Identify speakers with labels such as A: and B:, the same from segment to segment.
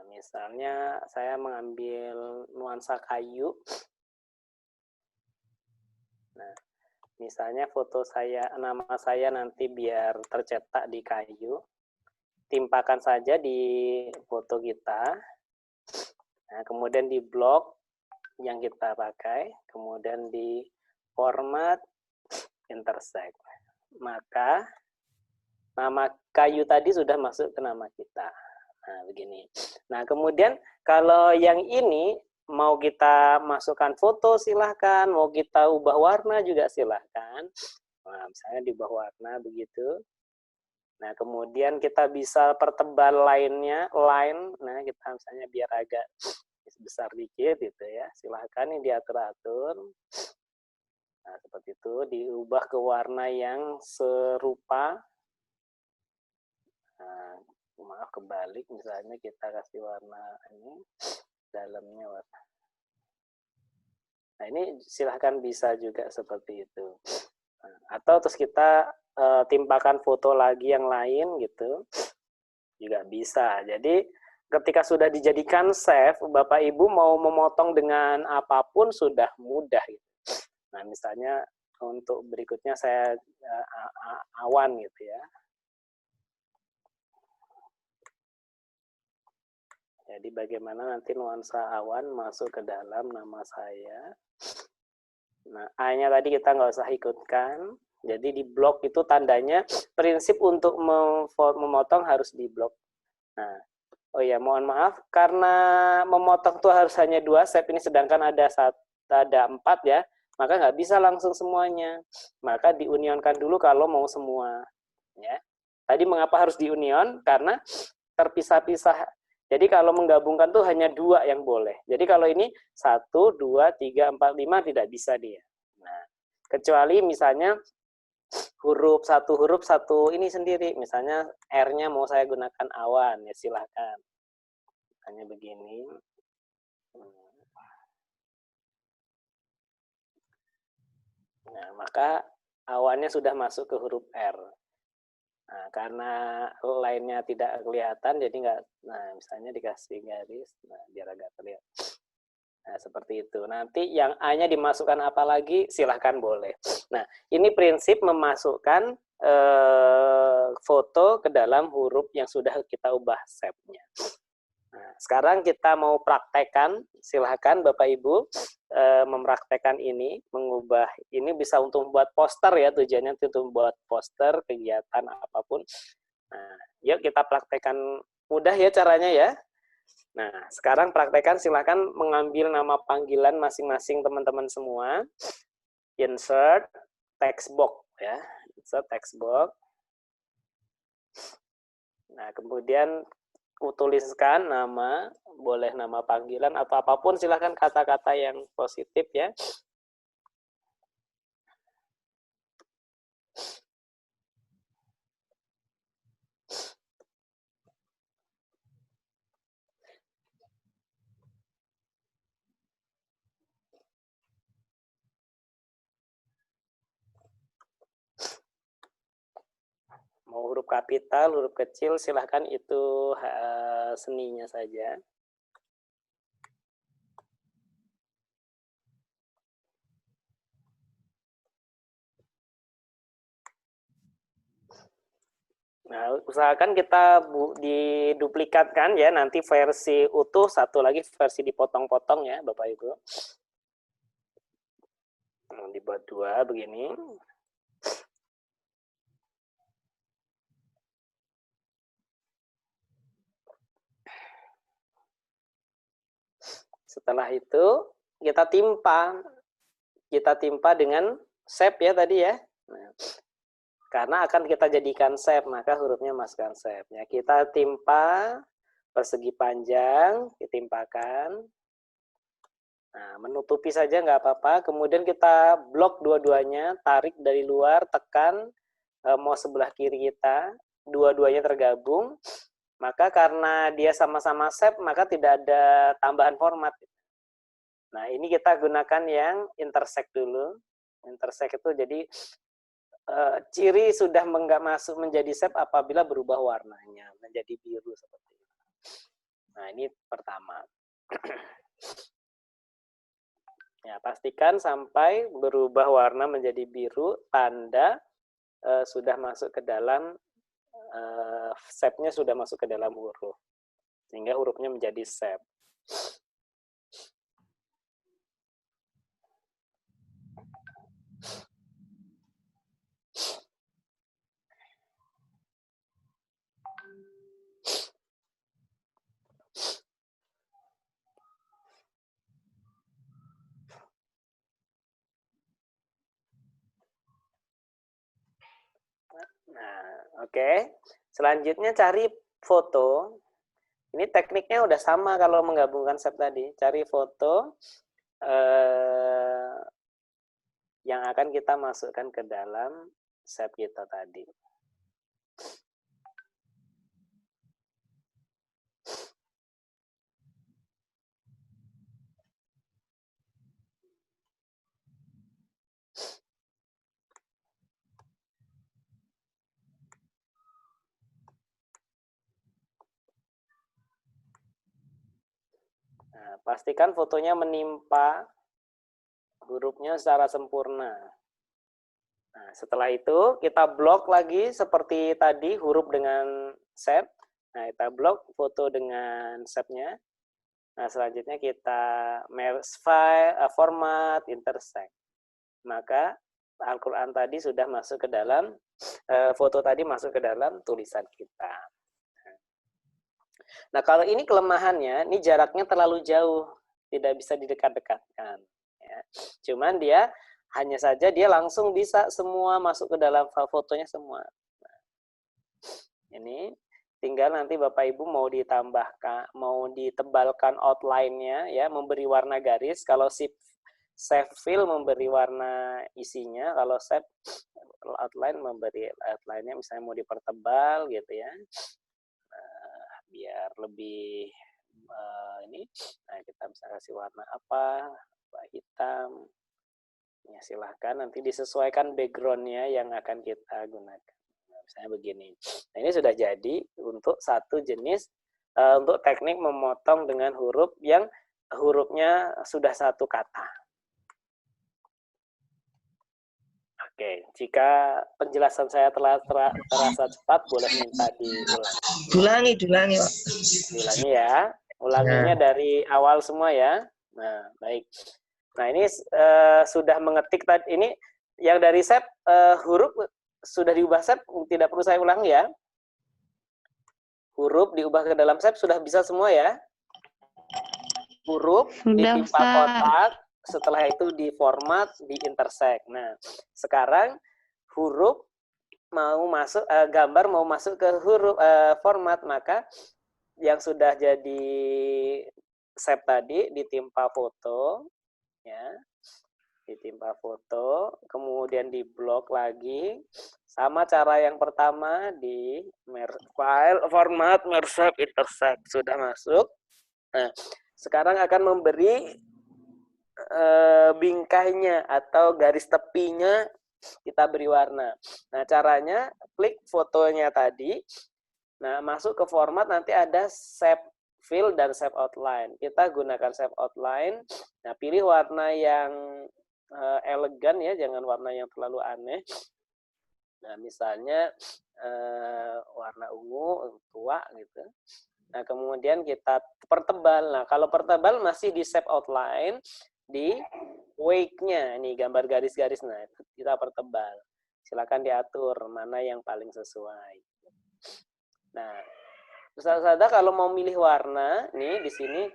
A: misalnya saya mengambil nuansa kayu. Nah, misalnya foto saya, nama saya nanti biar tercetak di kayu. Timpakan saja di foto kita. Nah, kemudian di blok yang kita pakai, kemudian di format intersect. Maka nama kayu tadi sudah masuk ke nama kita. Nah, begini. Nah, kemudian kalau yang ini mau kita masukkan foto silahkan, mau kita ubah warna juga silahkan. Nah, misalnya diubah warna begitu. Nah, kemudian kita bisa pertebal line-nya. Nah, kita misalnya biar agak besar dikit gitu ya. Silahkan ini diatur-atur. Nah, seperti itu, diubah ke warna yang serupa. Nah, maaf kebalik, misalnya kita kasih warna ini, dalamnya warna. Nah, ini silahkan bisa juga seperti itu. Nah, atau terus kita timpakan foto lagi yang lain gitu, juga bisa. Jadi ketika sudah dijadikan save, Bapak Ibu mau memotong dengan apapun sudah mudah. Gitu. Nah, misalnya untuk berikutnya saya awan gitu ya. Jadi bagaimana nanti nuansa awan masuk ke dalam nama saya. Nah, A-nya tadi kita nggak usah ikutkan. Jadi di blok itu tandanya prinsip untuk memotong harus di blok. Nah, oh ya mohon maaf karena memotong tuh harus hanya 2 step ini, sedangkan ada 4 ya, maka nggak bisa langsung semuanya. Maka diunionkan dulu kalau mau semua. Ya. Tadi mengapa harus diunion? Karena terpisah-pisah. Jadi kalau menggabungkan tuh hanya 2 yang boleh. Jadi kalau ini 1, 2, 3, 4, 5 tidak bisa dia. Nah, kecuali misalnya huruf satu ini sendiri. Misalnya R-nya mau saya gunakan awan, ya silahkan. Hanya begini. Nah, maka awannya sudah masuk ke huruf R. Nah, karena lainnya tidak kelihatan, jadi nggak, nah misalnya dikasih garis, nah biar agak terlihat. Nah, seperti itu. Nanti yang A-nya dimasukkan apa lagi, silahkan boleh. Nah, ini prinsip memasukkan foto ke dalam huruf yang sudah kita ubah shape-nya. Nah, sekarang kita mau praktekkan, silahkan Bapak Ibu mempraktekkan ini, mengubah ini bisa untuk membuat poster ya, tujuannya untuk membuat poster kegiatan apapun. Nah, yuk kita praktekkan, mudah ya caranya ya. Nah, sekarang praktekkan, silahkan mengambil nama panggilan masing-masing teman-teman semua. Insert text box ya, insert text box. Nah, kemudian tuliskan nama, boleh nama panggilan atau apapun, silahkan kata-kata yang positif ya. Mau huruf kapital, huruf kecil, silahkan itu seninya saja. Nah, usahakan kita diduplikatkan ya, nanti versi utuh, satu lagi versi dipotong-potong ya, Bapak Ibu. Nah, dibuat 2 begini. Setelah itu kita timpa dengan shape ya tadi ya. Nah, karena akan kita jadikan shape, maka hurufnya masukkan shape-nya. Kita timpa persegi panjang, ditimpakan. Nah, menutupi saja nggak apa-apa. Kemudian kita blok dua-duanya, tarik dari luar, tekan mau sebelah kiri kita, dua-duanya tergabung. Maka karena dia sama-sama shape, maka tidak ada tambahan format. Nah, ini kita gunakan yang intersect dulu. Intersect itu jadi ciri sudah nggak masuk menjadi shape apabila berubah warnanya menjadi biru seperti ini. Nah, ini pertama. Ya, pastikan sampai berubah warna menjadi biru, tanda sudah masuk ke dalam shape-nya sudah masuk ke dalam huruf. Sehingga hurufnya menjadi shape. Nah, oke. Selanjutnya cari foto. Ini tekniknya udah sama kalau menggabungkan shape tadi. Cari foto yang akan kita masukkan ke dalam shape kita tadi. Nah, pastikan fotonya menimpa hurufnya secara sempurna. Nah, setelah itu kita blok lagi seperti tadi huruf dengan shape. Nah, kita blok foto dengan shape-nya. Nah, selanjutnya kita merge file, format, intersect. Maka Al-Quran tadi sudah masuk ke dalam, foto tadi masuk ke dalam tulisan kita. Nah, kalau ini kelemahannya, ini jaraknya terlalu jauh, tidak bisa didekat-dekatkan. Ya. Cuman dia hanya saja dia langsung bisa semua masuk ke dalam fotonya semua. Nah, ini tinggal nanti Bapak Ibu mau ditambahkan, mau ditebalkan outline-nya, ya, memberi warna garis. Kalau save fill memberi warna isinya, kalau save outline memberi outline-nya, misalnya mau dipertebal gitu ya. Biar lebih ini, nah kita bisa kasih warna apa, hitam, ya silahkan nanti disesuaikan backgroundnya yang akan kita gunakan. Nah, misalnya begini. Nah, ini sudah jadi untuk satu jenis untuk teknik memotong dengan huruf yang hurufnya sudah satu kata. Oke, jika penjelasan saya telah terasa cepat, boleh minta diulangi.
B: Diulangi, Pak.
A: Diulangi ya. Ulanginya dari awal semua ya. Nah, baik. Nah, ini sudah mengetik tadi. Ini yang dari shape huruf sudah diubah shape, tidak perlu saya ulangi ya. Huruf diubah ke dalam shape sudah bisa semua ya. Huruf ditimpa kotak, setelah itu di format, di intersect. Nah, sekarang huruf mau masuk, gambar mau masuk ke huruf format, maka yang sudah jadi shape tadi ditimpa foto, ya, ditimpa foto, kemudian di blok lagi, sama cara yang pertama di file, format, merge, intersect, sudah masuk. Nah, sekarang akan memberi bingkainya atau garis tepinya kita beri warna. Nah, caranya klik fotonya tadi. Nah, masuk ke format, nanti ada shape fill dan shape outline. Kita gunakan shape outline. Nah, pilih warna yang elegan ya, jangan warna yang terlalu aneh. Nah, misalnya warna ungu tua gitu. Nah, kemudian kita pertebal. Nah, kalau pertebal masih di shape outline, di wake-nya, nih gambar garis-garis, nah itu kita pertebal. Silakan diatur mana yang paling sesuai. Nah, Ustazah kalau mau milih warna, nih di sini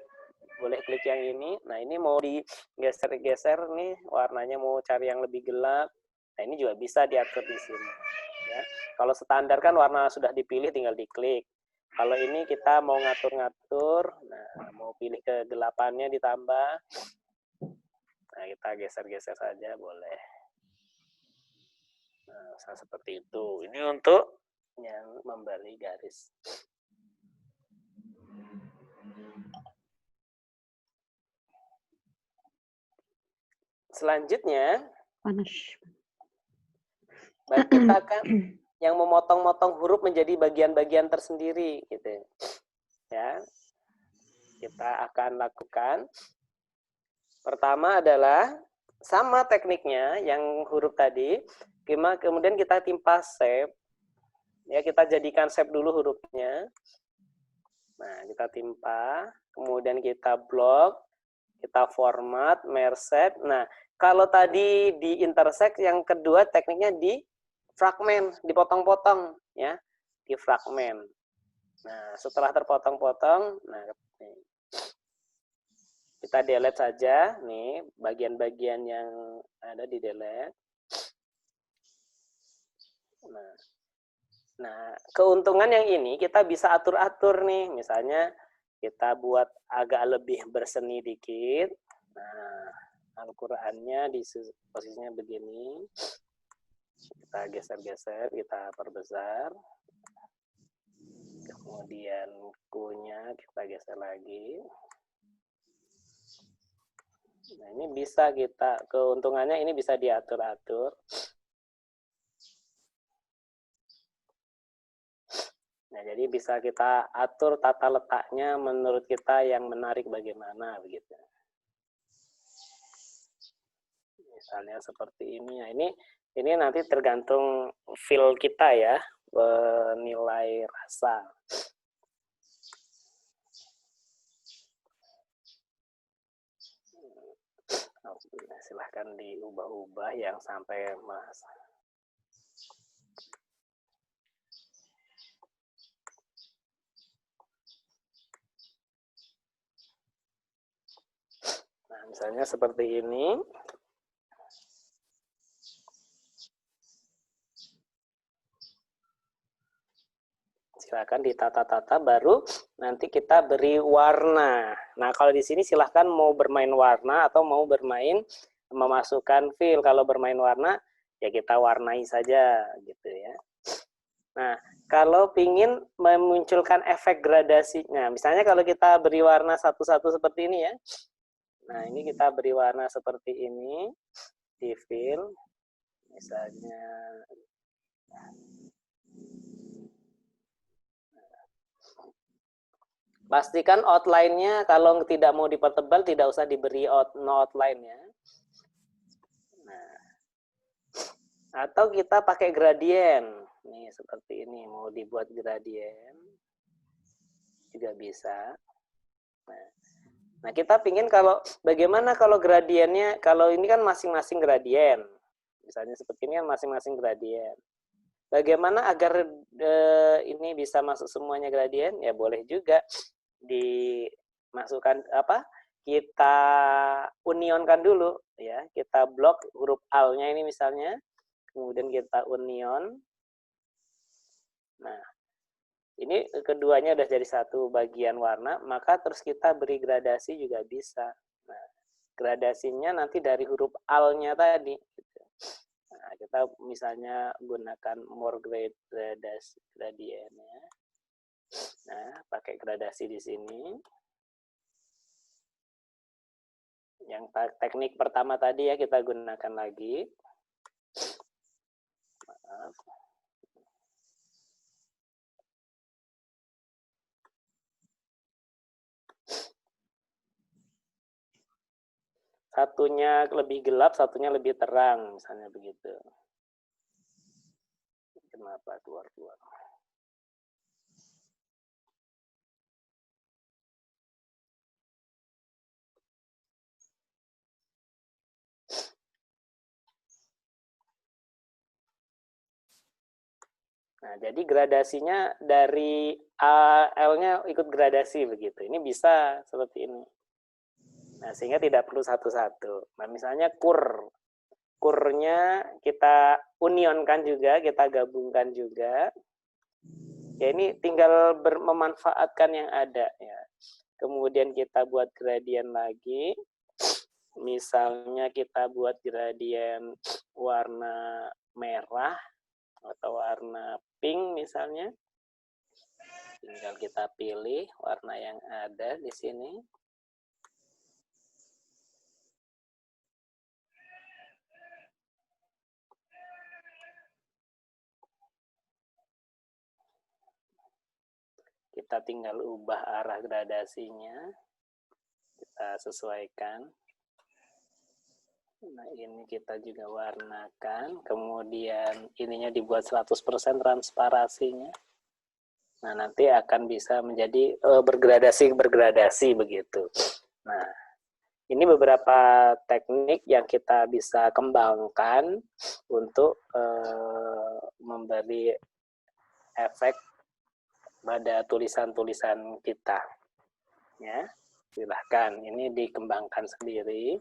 A: boleh klik yang ini. Nah, ini mau digeser-geser nih, warnanya mau cari yang lebih gelap. Nah, ini juga bisa diatur di sini. Ya. Kalau standar kan warna sudah dipilih, tinggal diklik. Kalau ini kita mau ngatur-ngatur, nah mau pilih kegelapannya ditambah, nah kita geser-geser saja boleh. Nah, seperti itu. Ini untuk yang memberi garis. Selanjutnya, kita akan yang memotong-motong huruf menjadi bagian-bagian tersendiri, gitu ya. kita akan lakukan. Pertama adalah sama tekniknya yang huruf tadi, kemudian kita timpa shape. Ya, kita jadikan shape dulu hurufnya. Nah, kita timpa, kemudian kita blok, kita format, merge. Nah, kalau tadi di intersect, yang kedua tekniknya di fragment, dipotong-potong ya, di fragment. Nah, setelah terpotong-potong, nah kita delete saja nih bagian-bagian yang ada di delete. Nah, keuntungan yang ini kita bisa atur-atur nih, misalnya kita buat agak lebih berseni dikit. Nah, Al-Qur'annya di posisinya begini. Kita geser-geser, kita perbesar. Kemudian Q-nya kita geser lagi. Nah, ini bisa kita, keuntungannya ini bisa diatur-atur. Nah, jadi bisa kita atur tata letaknya menurut kita yang menarik bagaimana begitu. Misalnya seperti ini. Nah, ini nanti tergantung feel kita ya, nilai rasa. Silahkan diubah-ubah yang sampai mas. Nah, misalnya seperti ini. Silakan ditata-tata, baru nanti kita beri warna. Nah, kalau di sini silahkan mau bermain warna atau mau bermain memasukkan feel. Kalau bermain warna, ya kita warnai saja gitu ya. Nah, kalau ingin memunculkan efek gradasinya, misalnya kalau kita beri warna satu-satu seperti ini ya. Nah, ini kita beri warna seperti ini di feel. Misalnya pastikan outline-nya kalau tidak mau dipertebal tidak usah diberi no outline ya. Nah, atau kita pakai gradien. Nih seperti ini, mau dibuat gradien juga bisa. Nah, kita pingin kalau bagaimana kalau gradiennya, kalau ini kan masing-masing gradien. Misalnya seperti ini kan masing-masing gradien. Bagaimana agar ini bisa masuk semuanya gradien? Ya boleh juga dimasukkan apa? Kita unionkan dulu ya. Kita blok huruf al-nya ini misalnya, kemudian kita union. Nah, ini keduanya udah jadi satu bagian warna, maka terus kita beri gradasi juga bisa. Nah, gradasinya nanti dari huruf al-nya tadi. Nah, kita misalnya gunakan more gradasi gradiennya. Nah, pakai gradasi di sini. Yang teknik pertama tadi ya kita gunakan lagi. Maaf. Satunya lebih gelap, satunya lebih terang, misalnya begitu. Kenapa keluar-keluar? Nah, jadi gradasinya dari L-nya ikut gradasi begitu. Ini bisa seperti ini. Nah, sehingga tidak perlu satu-satu. Nah, misalnya kurnya kita unionkan juga, kita gabungkan juga. Ya, ini tinggal memanfaatkan yang ada ya. Kemudian kita buat gradien lagi. Misalnya kita buat gradien warna merah atau warna pink misalnya. Tinggal kita pilih warna yang ada di sini. Kita tinggal ubah arah gradasinya. Kita sesuaikan. Nah, ini kita juga warnakan. Kemudian ininya dibuat 100% transparasinya. Nah, nanti akan bisa menjadi bergradasi begitu. Nah, ini beberapa teknik yang kita bisa kembangkan untuk memberi efek pada tulisan-tulisan kita. Ya, silahkan. Ini dikembangkan sendiri.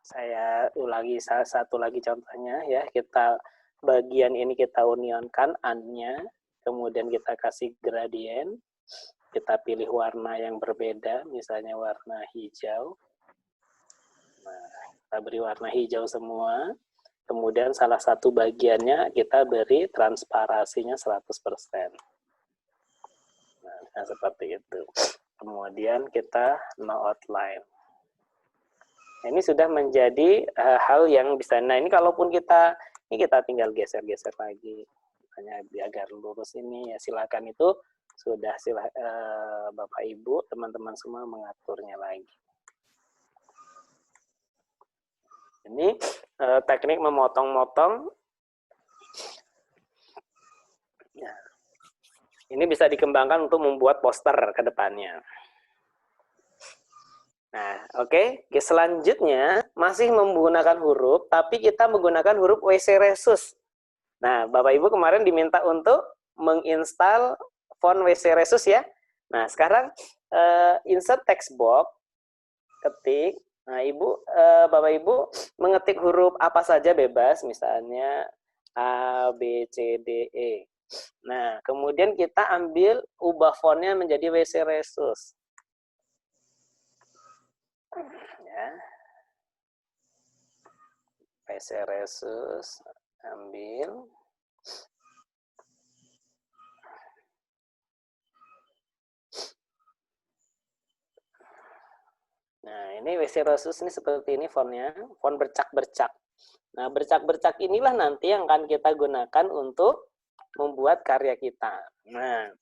A: Saya ulangi satu lagi contohnya ya. Kita bagian ini kita unionkan an-nya, kemudian kita kasih gradien. Kita pilih warna yang berbeda, misalnya warna hijau. Nah, kita beri warna hijau semua. Kemudian salah satu bagiannya kita beri transparasinya 100%. Nah, seperti itu. Kemudian kita no outline. Ini sudah menjadi hal yang bisa. Nah, ini kalaupun kita tinggal geser-geser lagi, hanya agar lurus ini ya silakan, itu sudah Bapak Ibu teman-teman semua mengaturnya lagi. Ini teknik memotong-motong. Ya. Ini bisa dikembangkan untuk membuat poster ke depannya. Nah, oke. Selanjutnya masih menggunakan huruf, tapi kita menggunakan huruf WC Resus. Nah, Bapak Ibu kemarin diminta untuk menginstal font WC Resus ya. Nah, sekarang insert text box, ketik. Nah, Bapak Ibu mengetik huruf apa saja bebas, misalnya A, B, C, D, E. Nah, kemudian kita ubah fontnya menjadi WC Resus. Ya. WC Resus, ambil. Nah, ini WC Resus ini seperti ini fontnya, font bercak-bercak. Nah, bercak-bercak inilah nanti yang akan kita gunakan untuk membuat karya kita. Nah,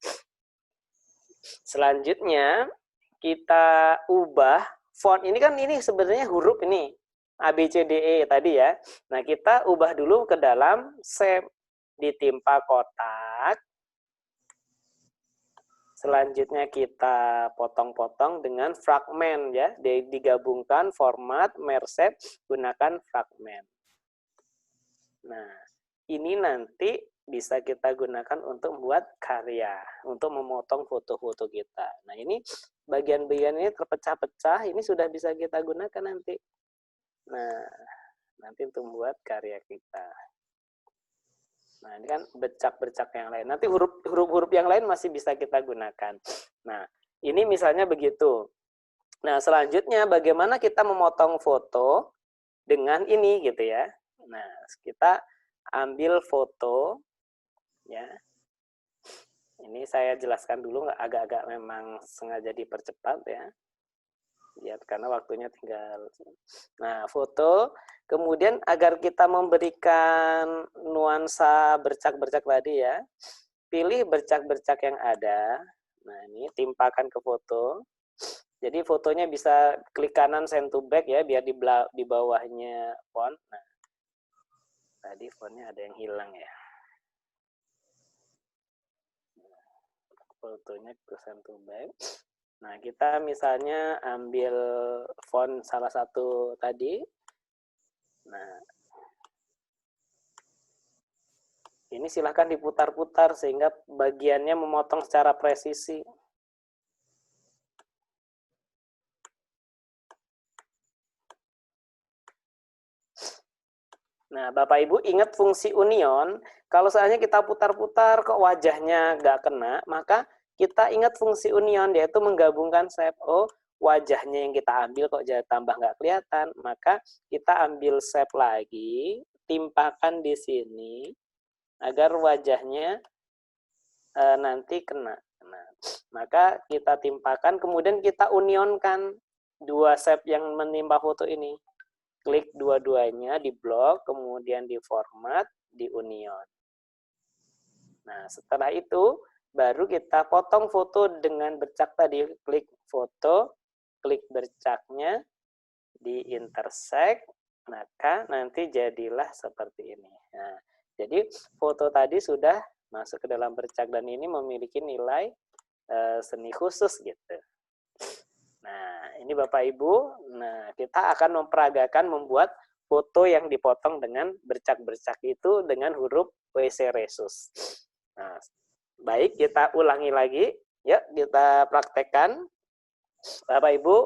A: selanjutnya kita ubah font. Ini kan ini sebenarnya huruf ini A, B, C, D, E tadi ya. Nah, kita ubah dulu ke dalam shape, ditimpa kotak. Selanjutnya kita potong-potong dengan fragmen ya, digabungkan format, merge shape, gunakan fragmen. Nah, ini nanti bisa kita gunakan untuk membuat karya, untuk memotong foto-foto kita. Nah, ini bagian-bagian ini terpecah-pecah, ini sudah bisa kita gunakan nanti. Nah, nanti untuk membuat karya kita. Nah, ini kan bercak-bercak yang lain. Nanti huruf-huruf yang lain masih bisa kita gunakan. Nah, ini misalnya begitu. Nah, selanjutnya bagaimana kita memotong foto dengan ini gitu ya. Nah, kita ambil foto ya. Ini saya jelaskan dulu, agak-agak memang sengaja dipercepat ya. Ya, karena waktunya tinggal. Nah, foto. Kemudian agar kita memberikan nuansa bercak-bercak tadi ya, pilih bercak-bercak yang ada. Nah, ini timpakan ke foto. Jadi fotonya bisa klik kanan send to back ya, biar di bawahnya font. Nah, tadi fontnya ada yang hilang ya. Fotonya ke send to back. Nah, kita misalnya ambil font salah satu tadi. Nah, ini silahkan diputar-putar sehingga bagiannya memotong secara presisi. Nah, Bapak Ibu ingat fungsi union, kalau seandainya kita putar-putar kok wajahnya nggak kena, maka kita ingat fungsi union, yaitu menggabungkan shape. Oh, wajahnya yang kita ambil kok jadi tambah nggak kelihatan, maka kita ambil shape lagi, timpakan di sini, agar wajahnya nanti kena. Nah, maka kita timpakan, kemudian kita unionkan dua shape yang menimpa foto ini. Klik dua-duanya di blok, kemudian di format, di union. Nah, setelah itu baru kita potong foto dengan bercak tadi. Klik foto, klik bercaknya, di intersect, maka nanti jadilah seperti ini. Nah, jadi foto tadi sudah masuk ke dalam bercak dan ini memiliki nilai seni khusus gitu. Nah, ini Bapak Ibu. Nah, kita akan memperagakan membuat foto yang dipotong dengan bercak-bercak itu dengan huruf WC Resus. Nah, baik, kita ulangi lagi. Yuk, kita praktekkan. Bapak Ibu,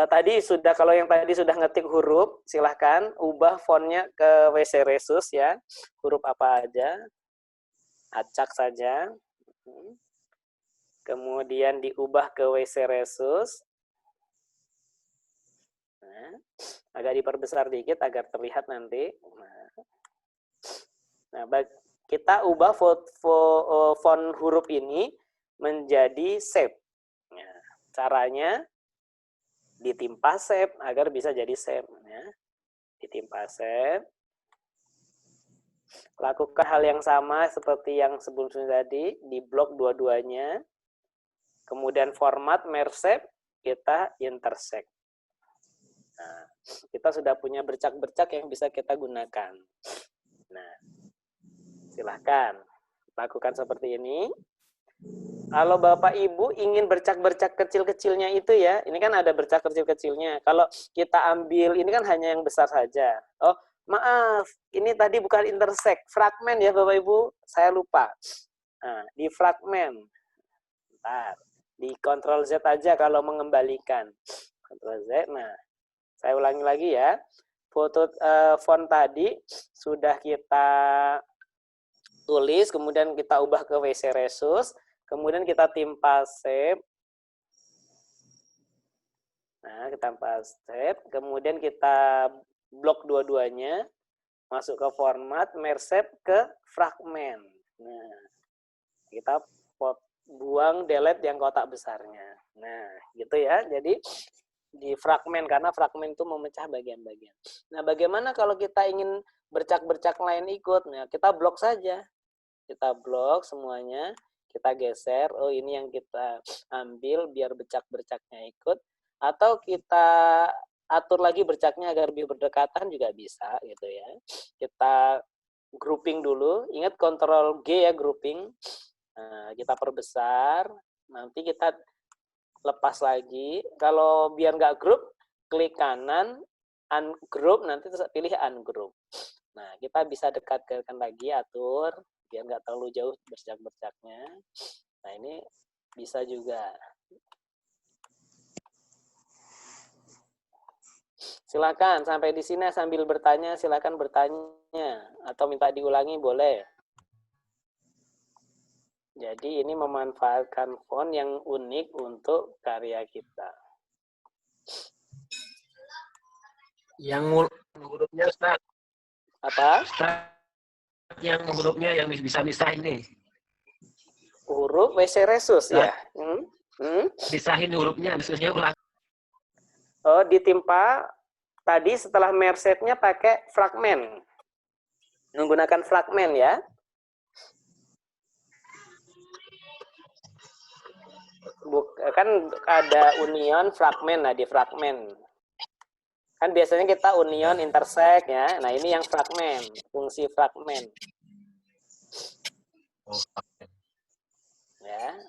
A: tadi sudah, kalau yang tadi sudah ngetik huruf, silahkan ubah fontnya ke WC Resus ya. Huruf apa aja, acak saja. Kemudian diubah ke WC Resus. Nah, agak diperbesar dikit agar terlihat nanti. Nah, kita ubah font huruf ini menjadi shape. Nah, caranya ditimpa shape agar bisa jadi shape. Ya. Ditimpa shape. Lakukan hal yang sama seperti yang sebelumnya tadi, di blok dua-duanya. Kemudian format merge shape, kita intersect. Nah, kita sudah punya bercak-bercak yang bisa kita gunakan. Nah, silahkan lakukan seperti ini. Kalau Bapak Ibu ingin bercak-bercak kecil-kecilnya itu ya, ini kan ada bercak kecil-kecilnya. Kalau kita ambil, ini kan hanya yang besar saja. Oh, maaf, ini tadi bukan intersect, fragmen ya Bapak Ibu, saya lupa. Nah, di fragmen. Bentar, di Ctrl Z aja kalau mengembalikan. Ctrl Z, nah, saya ulangi lagi ya. Foto font tadi sudah kita tulis, kemudian kita ubah ke WC Resus. Kemudian kita timpa shape. Nah, kita timpa shape. Kemudian kita blok dua-duanya. Masuk ke format, merge shape ke fragmen. Nah, kita buang delete yang kotak besarnya. Nah, gitu ya. Jadi di fragmen, karena fragmen itu memecah bagian-bagian. Nah, bagaimana kalau kita ingin bercak-bercak lain ikut? Nah, kita blok saja. Kita blok semuanya. Kita geser, oh ini yang kita ambil biar bercak-bercaknya ikut. Atau kita atur lagi bercaknya agar lebih berdekatan juga bisa gitu ya. Kita grouping dulu, ingat Ctrl G ya grouping. Nah, kita perbesar, nanti kita lepas lagi. Kalau biar nggak group, klik kanan, ungroup, nanti pilih ungroup. Nah, kita bisa dekatkan lagi, atur biar nggak terlalu jauh bercak-bercaknya. Nah, ini bisa juga. Silakan sampai di sini sambil bertanya, silakan bertanya atau minta diulangi boleh. Jadi ini memanfaatkan font yang unik untuk karya kita.
B: Yang hurufnya Ustaz.
A: Apa?
B: Ustaz, yang hurufnya yang bisa-bisa ini.
A: Huruf WC Resus ya?
B: Pisahin hurufnya, maksudnya ulang.
A: Oh, ditimpa tadi setelah merge shape-nya pakai fragmen. Menggunakan fragmen ya. Kan ada union, fragmen. Nah, di fragmen. Kan biasanya kita union, intersect ya. Nah, ini yang fragmen, fungsi fragmen.
B: Oh, fragmen.
A: Ya.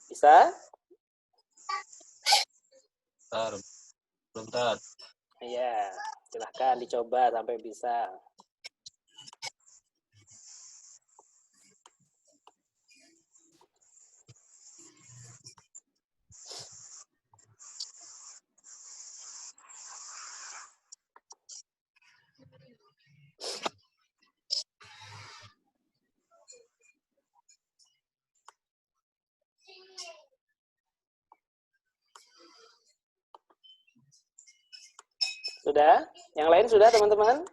A: Bisa?
B: Belum tahu.
A: Iya, silahkan dicoba sampai bisa. Sudah? Yang lain sudah, teman-teman?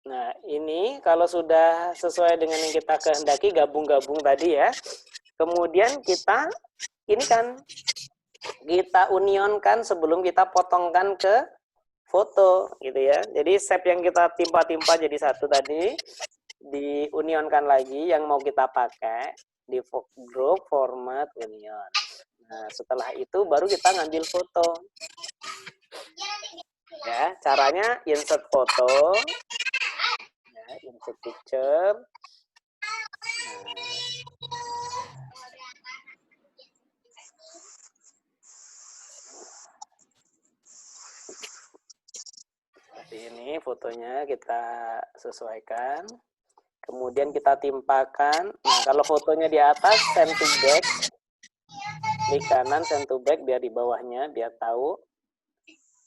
A: Nah, ini kalau sudah sesuai dengan yang kita kehendaki, gabung-gabung tadi ya. Kemudian kita, ini kan, kita unionkan sebelum kita potongkan ke foto, gitu ya. Jadi shape yang kita timpa-timpa jadi satu tadi, diunionkan lagi yang mau kita pakai, di group, format, union. Nah, setelah itu baru kita ngambil foto. Ya, caranya insert foto, ya, insert picture. Seperti ini fotonya kita sesuaikan. Kemudian kita timpakan. Nah, kalau fotonya di atas, send to back. Klik kanan, send to back, biar di bawahnya, biar tahu.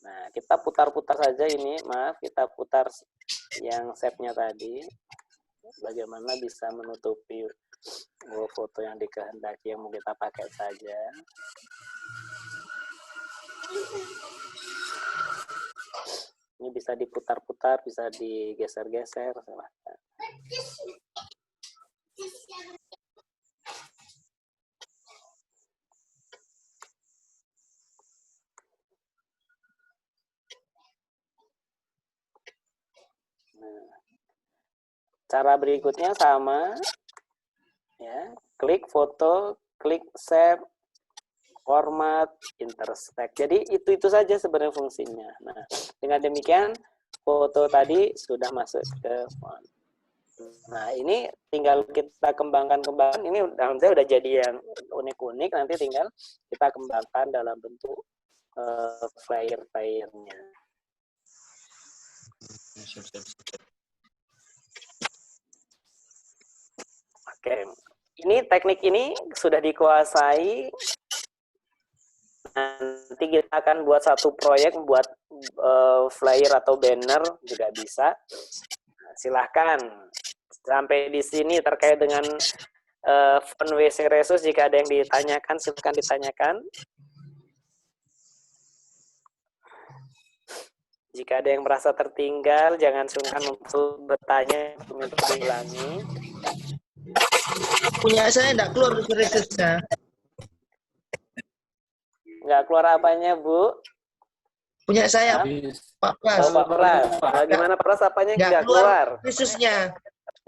A: Nah, kita putar-putar saja ini. Maaf, kita putar yang shape-nya tadi. Bagaimana bisa menutupi foto yang dikehendaki yang mau kita pakai saja. Ini bisa diputar-putar, bisa digeser-geser. Silahkan. Nah, cara berikutnya sama, ya, klik foto, klik save, format, intersect. Jadi itu saja sebenarnya fungsinya. Nah, dengan demikian foto tadi sudah masuk ke font. Nah, ini tinggal kita kembangkan. Ini udah jadi yang unik-unik, nanti tinggal kita kembangkan dalam bentuk flyer-flyernya. Oke, ini teknik ini sudah dikuasai. Nanti kita akan buat satu proyek, buat flyer atau banner juga bisa. Nah, silahkan. Sampai di sini terkait dengan font WC Resus, jika ada yang ditanyakan, silahkan ditanyakan. Jika ada yang merasa tertinggal, jangan sungkan untuk bertanya, untuk diulangi.
C: Punya saya enggak keluar resusnya.
A: Nggak keluar apanya, Bu?
C: Punya saya, Pak Pras.
A: Oh, Pak Pras. Bagaimana Pras, apanya nggak keluar?
C: Resusnya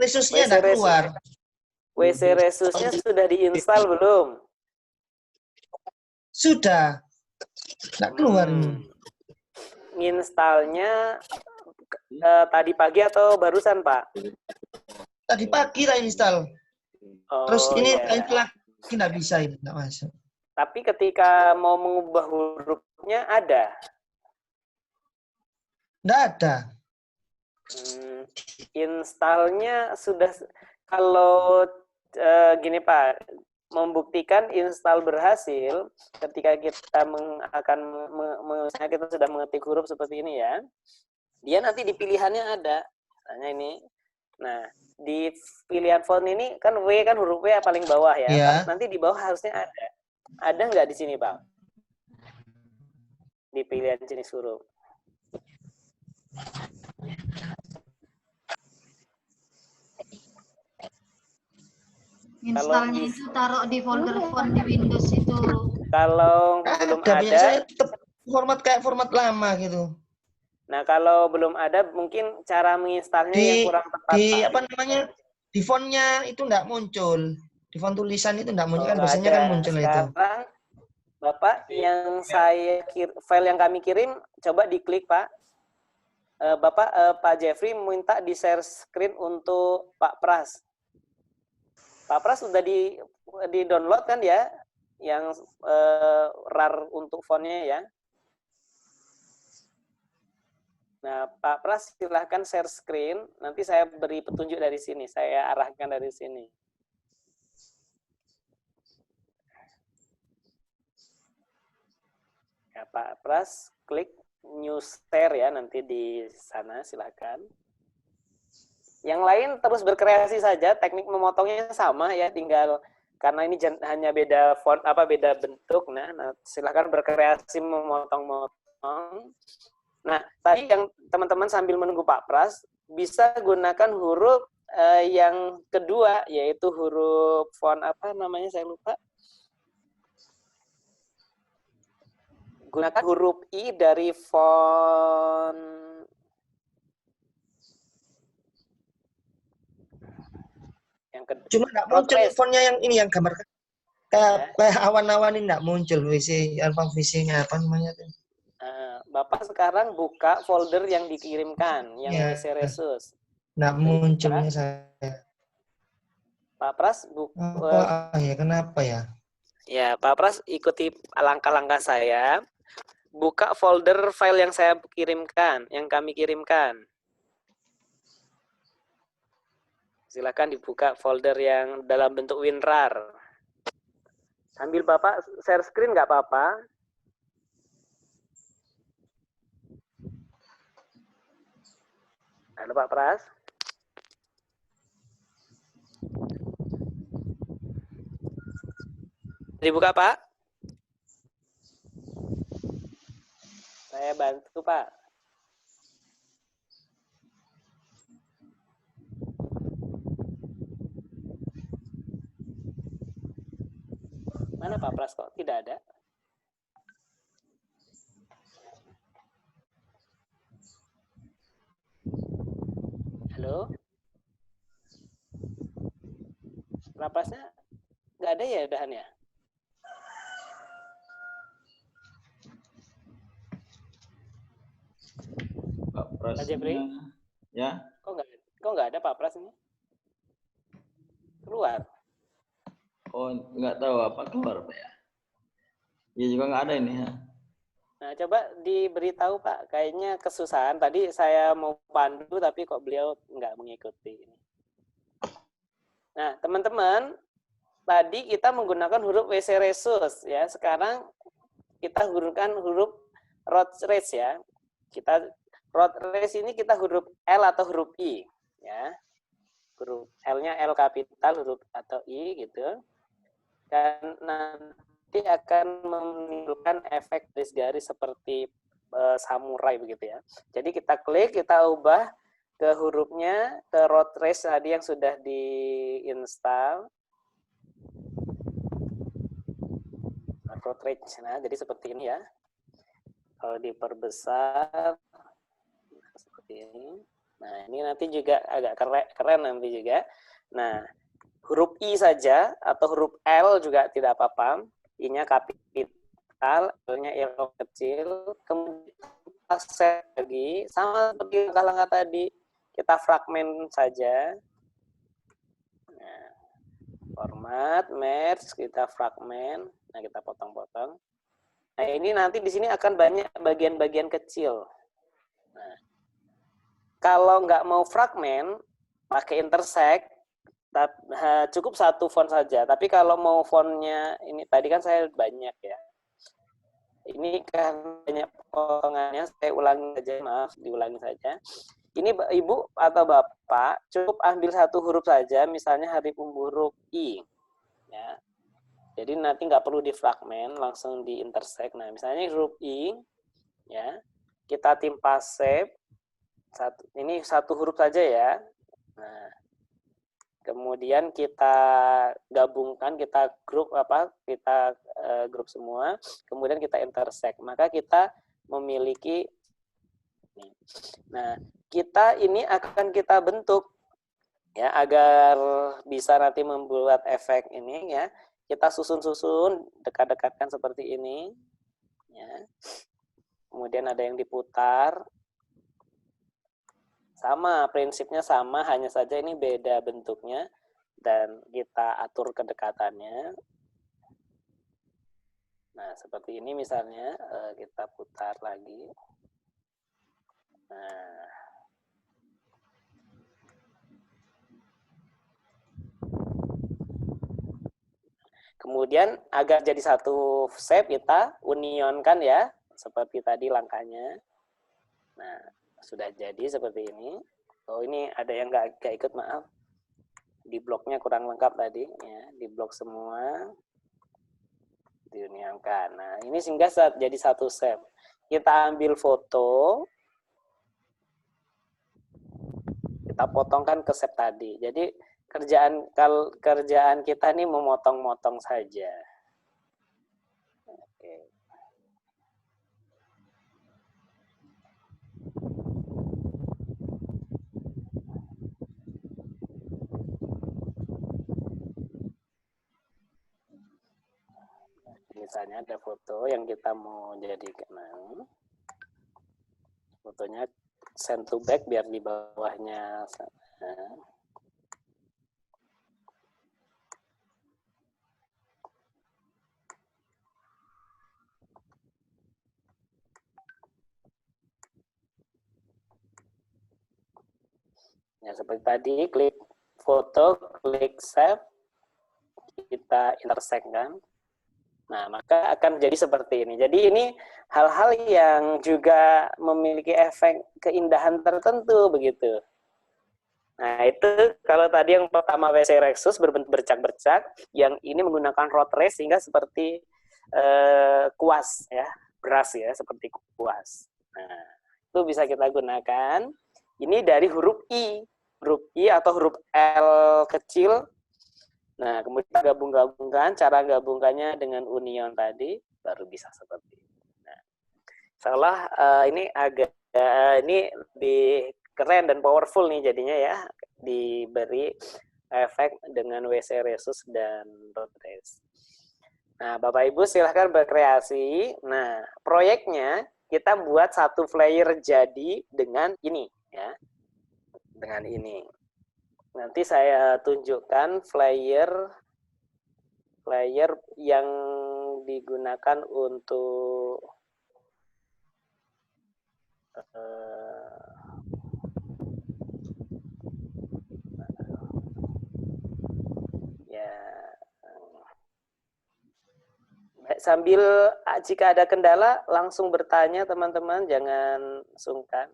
C: nggak keluar.
A: WC Resusnya sudah diinstal belum?
C: Sudah. Nggak keluar ini.
A: Installnya tadi pagi atau barusan, Pak?
C: Tadi pagi lah install.
A: Oh,
C: terus ini
A: ya.
C: nggak bisa, ini nggak masuk.
A: Tapi ketika mau mengubah hurufnya ada?
C: Nggak ada.
A: Installnya sudah, kalau gini Pak, membuktikan install berhasil ketika kita misalnya kita sudah mengetik huruf seperti ini ya, dia nanti di pilihannya ada, misalnya ini. Nah, di pilihan font ini kan W, kan huruf W paling bawah ya,
C: Ya.
A: nanti di bawah harusnya ada. Ada nggak di sini, Pak? Di pilihan jenis huruf.
D: Installnya itu taruh di folder font di Windows itu.
A: Kalau belum ada,
C: saya tetap format kayak format lama gitu.
A: Nah, kalau belum ada, mungkin cara menginstalnya yang kurang tepat.
C: Di fontnya itu nggak muncul. Di font tulisan itu nggak muncul, kan biasanya kan muncul.
A: Sekarang,
C: itu.
A: Bapak, yang file yang kami kirim, coba diklik, Pak. Pak Jeffrey minta di share screen untuk Pak Pras. Pak Pras sudah di download kan ya, yang RAR untuk fontnya ya. Nah, Pak Pras silahkan share screen, nanti saya beri petunjuk dari sini, saya arahkan dari sini. Ya, Pak Pras, klik new share ya, nanti di sana silahkan. Yang lain terus berkreasi saja, teknik memotongnya sama ya, tinggal karena ini hanya beda font, beda bentuk. Nah silahkan berkreasi memotong-motong. Nah, tadi yang teman-teman sambil menunggu Pak Pras, bisa gunakan huruf yang kedua, yaitu huruf font apa namanya, saya lupa. Gunakan huruf I dari font yang kedua.
C: Cuma nggak muncul fontnya yang ini, yang gambar kayak awan-awan ini nggak muncul WC-nya apa namanya tuh.
A: Bapak sekarang buka folder yang dikirimkan, yang
C: Ya,
A: WC Resus.
C: nggak munculnya saya.
A: Pak Pras,
C: ya kenapa ya?
A: Ya, Pak Pras ikuti langkah-langkah saya. Buka folder file yang saya kirimkan, yang kami kirimkan. Silakan dibuka folder yang dalam bentuk WinRAR. Sambil Bapak share screen nggak apa-apa. Halo Pak Pras. Dibuka Pak. Saya bantu Pak. Mana Pak Pras kok tidak ada? Halo? Pak Prasnya nggak ada ya udahan ya?
E: Pak Pras.
A: Pak Jeffrey?
E: Ya.
A: Kok nggak ada Pak Pras ini? Keluar.
E: Oh, nggak tahu apa keluar Pak ya. Ya juga nggak ada ini ya.
A: Nah, coba diberitahu Pak. Kayaknya kesusahan. Tadi saya mau pandu tapi kok beliau nggak mengikuti. Nah, teman-teman, tadi kita menggunakan huruf WC Resus ya. Sekarang kita gunakan huruf root race ya. Kita root race ini kita huruf L atau huruf I ya. Huruf L-nya L kapital, huruf atau I gitu. Dan nanti akan menimbulkan efek garis-garis seperti samurai begitu ya. Jadi kita klik, kita ubah ke hurufnya, ke root race tadi yang sudah diinstal. Root race, nah jadi seperti ini ya. Kalau diperbesar seperti ini. Nah ini nanti juga agak keren nanti juga. Nah huruf I saja atau huruf L juga tidak apa-apa. I-nya kapital, L-nya L kecil. Kemudian kita set lagi, sama seperti langkah-langkah tadi. Kita fragmen saja. Nah, format, merge, kita fragmen. Nah, kita potong-potong. Nah, ini nanti di sini akan banyak bagian-bagian kecil. Nah, kalau nggak mau fragmen, pakai intersect, cukup satu font saja. Tapi kalau mau fontnya, ini tadi kan saya banyak ya. Ini kan banyak potongannya, saya ulangi saja, maaf, diulangi saja. Ini Ibu atau Bapak cukup ambil satu huruf saja, misalnya huruf I. Ya. Jadi nanti nggak perlu difragmen, langsung di intersect. Nah, misalnya huruf I, ya, kita timpa shape. Ini satu huruf saja ya. Nah, kemudian kita gabungkan, kita grup grup semua, kemudian kita intersect. Maka kita memiliki, nah kita ini akan kita bentuk ya agar bisa nanti membuat efek ini ya. Kita susun-susun, dekat-dekatkan seperti ini, ya. Kemudian ada yang diputar. Sama, prinsipnya sama, hanya saja ini beda bentuknya dan kita atur kedekatannya. Nah, seperti ini misalnya, kita putar lagi. Nah, kemudian agar jadi satu shape kita unionkan ya, seperti tadi langkahnya. Nah, sudah jadi seperti ini. Oh, ini ada yang nggak ikut, maaf. Di bloknya kurang lengkap tadi, ya. Di blok semua. Diuningkan. Nah, ini sehingga jadi satu save. Kita ambil foto, kita potongkan ke save tadi. Jadi kerjaan kita ini memotong-motong saja. Oke. Misalnya ada foto yang kita mau jadikan, fotonya send to back biar di bawahnya. Ya, seperti tadi, klik foto, klik save, kita intersect kan. Nah, maka akan jadi seperti ini. Jadi ini hal-hal yang juga memiliki efek keindahan tertentu begitu. Nah, itu kalau tadi yang pertama WC Rexus berbentuk bercak-bercak, yang ini menggunakan road race sehingga seperti kuas ya, beras ya, seperti kuas. Nah, itu bisa kita gunakan. Ini dari huruf I atau huruf L kecil. Nah, kemudian kita gabung-gabungkan, cara gabungkannya dengan union tadi, baru bisa seperti ini. Nah, seolah ini agak ini lebih keren dan powerful nih jadinya ya, diberi efek dengan WC Rexus dan road race. Nah, Bapak Ibu silahkan berkreasi. Nah, proyeknya kita buat satu flyer jadi dengan ini ya. Dengan ini. Nanti saya tunjukkan flyer yang digunakan untuk ya. Sambil jika ada kendala langsung bertanya teman-teman, jangan sungkan.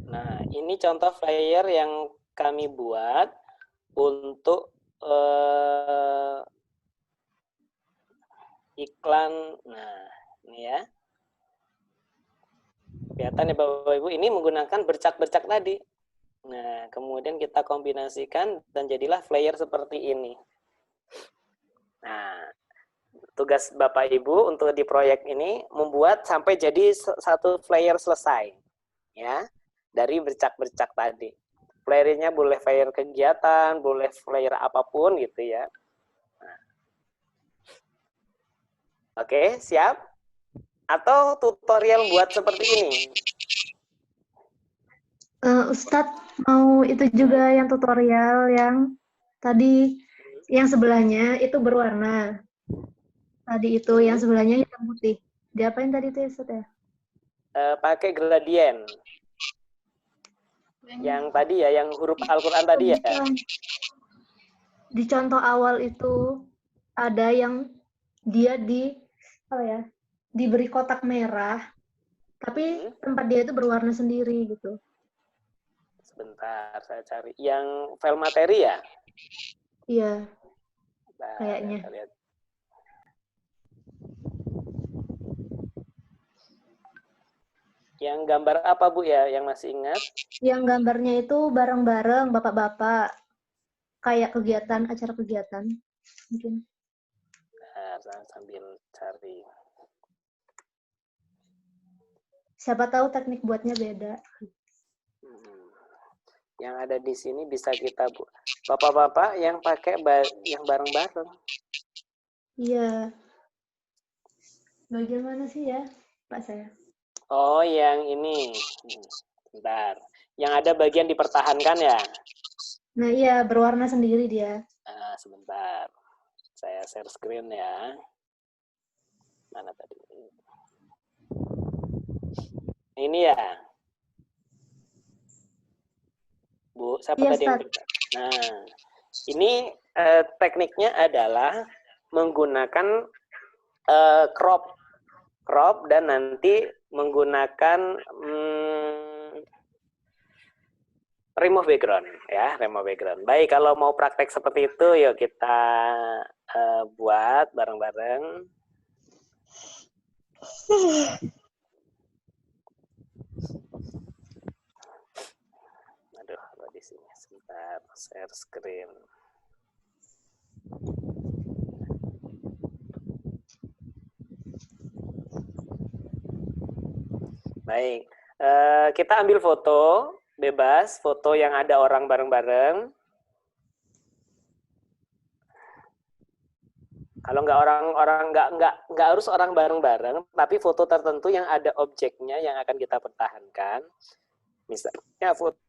A: Nah, ini contoh flyer yang kami buat untuk iklan. Nah, ini ya. Kelihatan ya Bapak Ibu, ini menggunakan bercak-bercak tadi. Nah, kemudian kita kombinasikan dan jadilah flyer seperti ini. Nah, tugas Bapak Ibu untuk di proyek ini membuat sampai jadi satu flyer selesai. Ya, dari bercak-bercak tadi. Flyernya boleh flyer kegiatan, boleh flyer apapun gitu ya. Nah. Oke, siap? Atau tutorial buat seperti ini?
D: Ustadz mau itu juga yang tutorial yang tadi yang sebelahnya itu berwarna. Tadi itu yang sebelahnya hitam putih. Diapain tadi itu Ustadz ya?
A: Pakai gradien. Yang tadi ya, yang huruf Al-Quran tadi ya.
D: Di contoh awal itu ada yang dia diberi kotak merah, tapi tempat dia itu berwarna sendiri gitu.
A: Sebentar, saya cari. Yang file materi ya?
D: Iya.
A: Nah,
D: kayaknya.
A: lihat. Yang gambar apa Bu ya, yang masih ingat?
D: Yang gambarnya itu bareng-bareng bapak-bapak. Kayak kegiatan, acara kegiatan. Mungkin.
A: Nah, sambil cari.
D: Siapa tahu teknik buatnya beda.
A: Yang ada di sini bisa kita buat. Bapak-bapak yang pakai yang bareng-bareng.
D: Iya. Bagian mana sih ya, Pak saya?
A: Oh, yang ini. Bentar. Yang ada bagian dipertahankan ya?
D: Nah iya, berwarna sendiri dia.
A: Nah, sebentar. Saya share screen ya. Mana tadi? Ini ya. Bu, siapa
D: Iya,
A: tadi yang
D: Ustaz.
A: bertanya? Nah, ini tekniknya adalah menggunakan crop dan nanti menggunakan remove background ya, remove background. Baik, kalau mau praktek seperti itu, yuk kita buat bareng-bareng. Aduh, apa di sini sebentar, share screen. Baik, kita ambil foto bebas, foto yang ada orang bareng-bareng. Kalau nggak orang nggak harus orang bareng-bareng, tapi foto tertentu yang ada objeknya yang akan kita pertahankan. Misalnya foto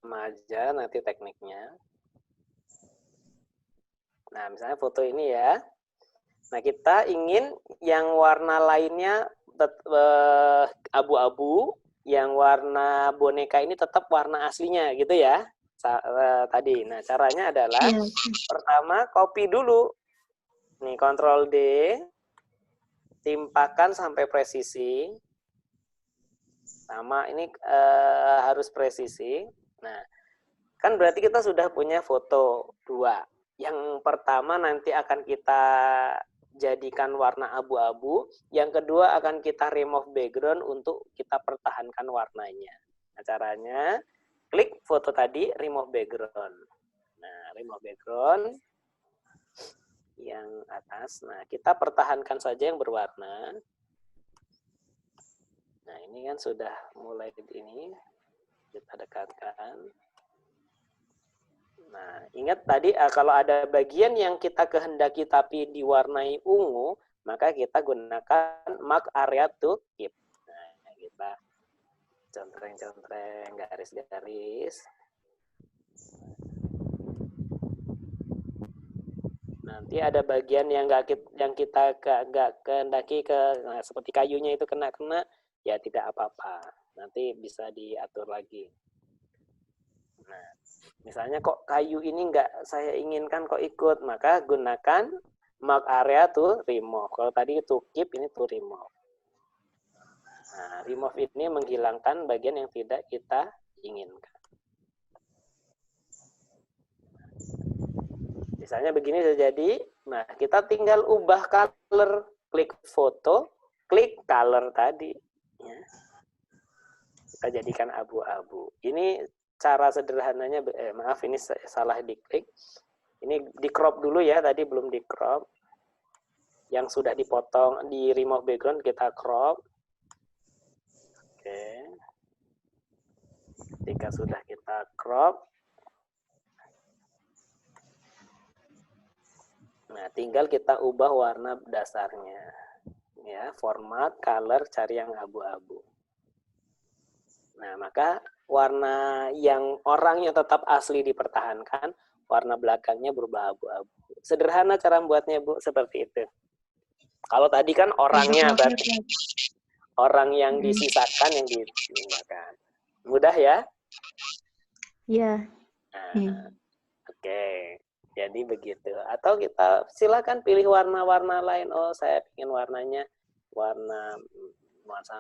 A: aja nanti tekniknya. Nah, misalnya foto ini ya. Nah, kita ingin yang warna lainnya abu-abu, yang warna boneka ini tetap warna aslinya gitu ya. Tadi. Nah, caranya adalah pertama copy dulu. Nih, Ctrl D, timpakan sampai presisi. Sama ini harus presisi. Nah, kan berarti kita sudah punya foto 2. Yang pertama nanti akan kita jadikan warna abu-abu, yang kedua akan kita remove background untuk kita pertahankan warnanya. Nah, caranya klik foto tadi, remove background. Nah, remove background yang atas. Nah, kita pertahankan saja yang berwarna. Nah, ini kan sudah mulai ini. Kita dekatkan. Nah, ingat tadi kalau ada bagian yang kita kehendaki tapi diwarnai ungu, maka kita gunakan mark area to keep. Nah, kita contreng-contreng, garis-garis. Nanti ada bagian yang kita nggak kehendaki nah, seperti kayunya itu kena-kena, ya tidak apa-apa. Nanti bisa diatur lagi. Nah, misalnya kok kayu ini nggak saya inginkan kok ikut, maka gunakan mark area to remove. Kalau tadi to keep, ini to remove. Nah, remove ini menghilangkan bagian yang tidak kita inginkan. Misalnya begini sudah jadi. Nah, kita tinggal ubah color, klik foto, klik color tadi. Ya. Kita jadikan abu-abu. Ini cara sederhananya, maaf ini salah diklik. Ini di crop dulu ya, tadi belum di crop. Yang sudah dipotong, di remove background kita crop. Oke. Ketika sudah kita crop, nah tinggal kita ubah warna dasarnya. Ya, format, color, cari yang abu-abu. Nah, maka warna yang orangnya tetap asli dipertahankan, warna belakangnya berubah abu-abu. Sederhana cara membuatnya, Bu, seperti itu. Kalau tadi kan orangnya, berarti orang yang disisakan yang ditinggalkan. Mudah ya?
D: Iya.
A: Nah, oke. Jadi begitu. Atau kita silakan pilih warna-warna lain. Oh, saya ingin warnanya warna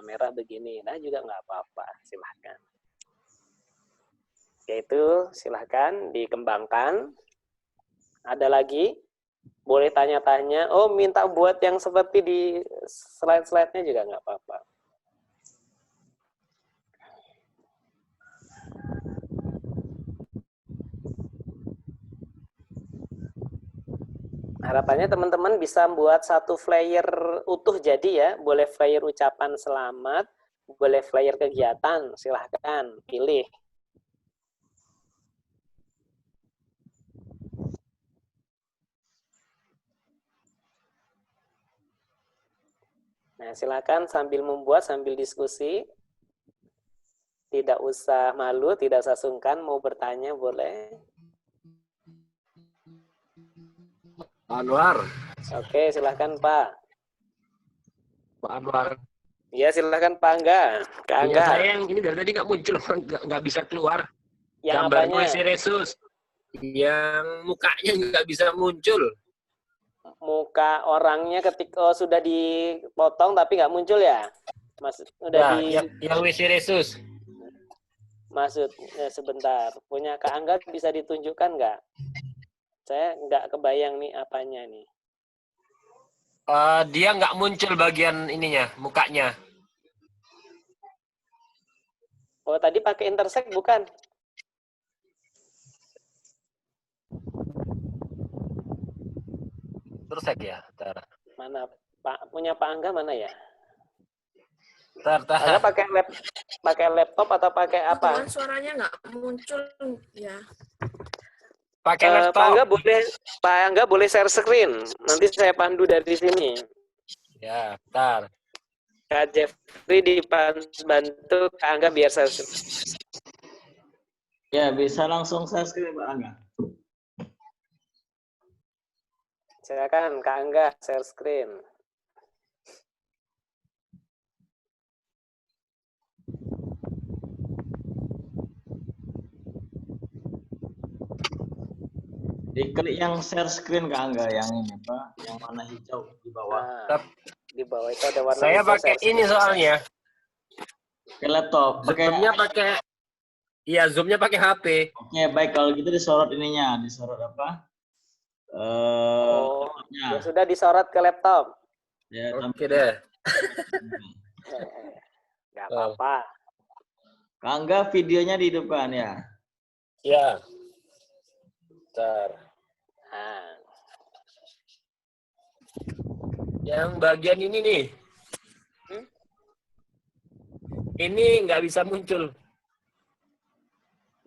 A: merah begini. Nah, juga nggak apa-apa. Silahkan. Yaitu silahkan dikembangkan. Ada lagi? Boleh tanya-tanya. Oh, minta buat yang seperti di slide-slide-nya juga nggak apa-apa. Harapannya teman-teman bisa membuat satu flyer utuh jadi ya. Boleh flyer ucapan selamat, boleh flyer kegiatan. Silahkan pilih. Nah, silakan sambil membuat, sambil diskusi. Tidak usah malu, tidak usah sungkan. Mau bertanya boleh.
B: Anwar.
A: Oke, silakan Pak.
B: Pak Anwar.
A: Ya silakan Pak Angga. Kak
B: Punya
A: Angga.
B: saya yang ini dari tadi nggak muncul, nggak bisa keluar.
A: Yang
B: Gambar
A: apanya?
B: WC Resus. Yang mukanya nggak bisa muncul.
A: Muka orangnya ketika sudah dipotong tapi nggak muncul ya? Udah
B: Nah, yang WC Resus.
A: maksudnya sebentar. Punya Kak Angga bisa ditunjukkan nggak? Saya nggak kebayang nih apanya nih.
B: Dia nggak muncul bagian ininya, mukanya.
A: Oh, tadi pakai intersect bukan?
B: Terus ya, ntar.
A: Mana Pak? Punya Pak Angga mana ya?
B: Ntar.
A: Angga pakai laptop atau pakai apa?
F: Kebetulan suaranya nggak muncul ya.
B: Pakai
A: Pak
B: laptop.
A: Angga boleh share screen. Nanti saya pandu dari sini.
B: Ya, ntar.
A: Kak Jeffrey bantu Kak Angga biar share screen.
E: Ya, bisa langsung saya screen Pak Angga.
A: Silakan Kak Angga share screen.
E: Diklik yang share screen Kak Angga yang ini Pak, yang warna hijau di bawah.
A: Nah, di bawah itu ada warna
B: Saya
A: hijau,
B: pakai
A: share
B: ini
A: screen.
B: soalnya.
E: Ke laptop,
B: Zoom-nya pakai. Iya, zoom-nya pakai HP.
E: Oke, baik kalau gitu disorot ininya, disorot apa?
A: Oh,
E: laptopnya.
A: ya sudah disorot ke laptop.
E: Ya,
B: Oke deh.
A: Nggak apa-apa.
E: Kak Angga videonya dihidupkan ya.
B: Ya. Ntar.
A: Nah,
B: Yang bagian ini nih. Ini nggak bisa muncul.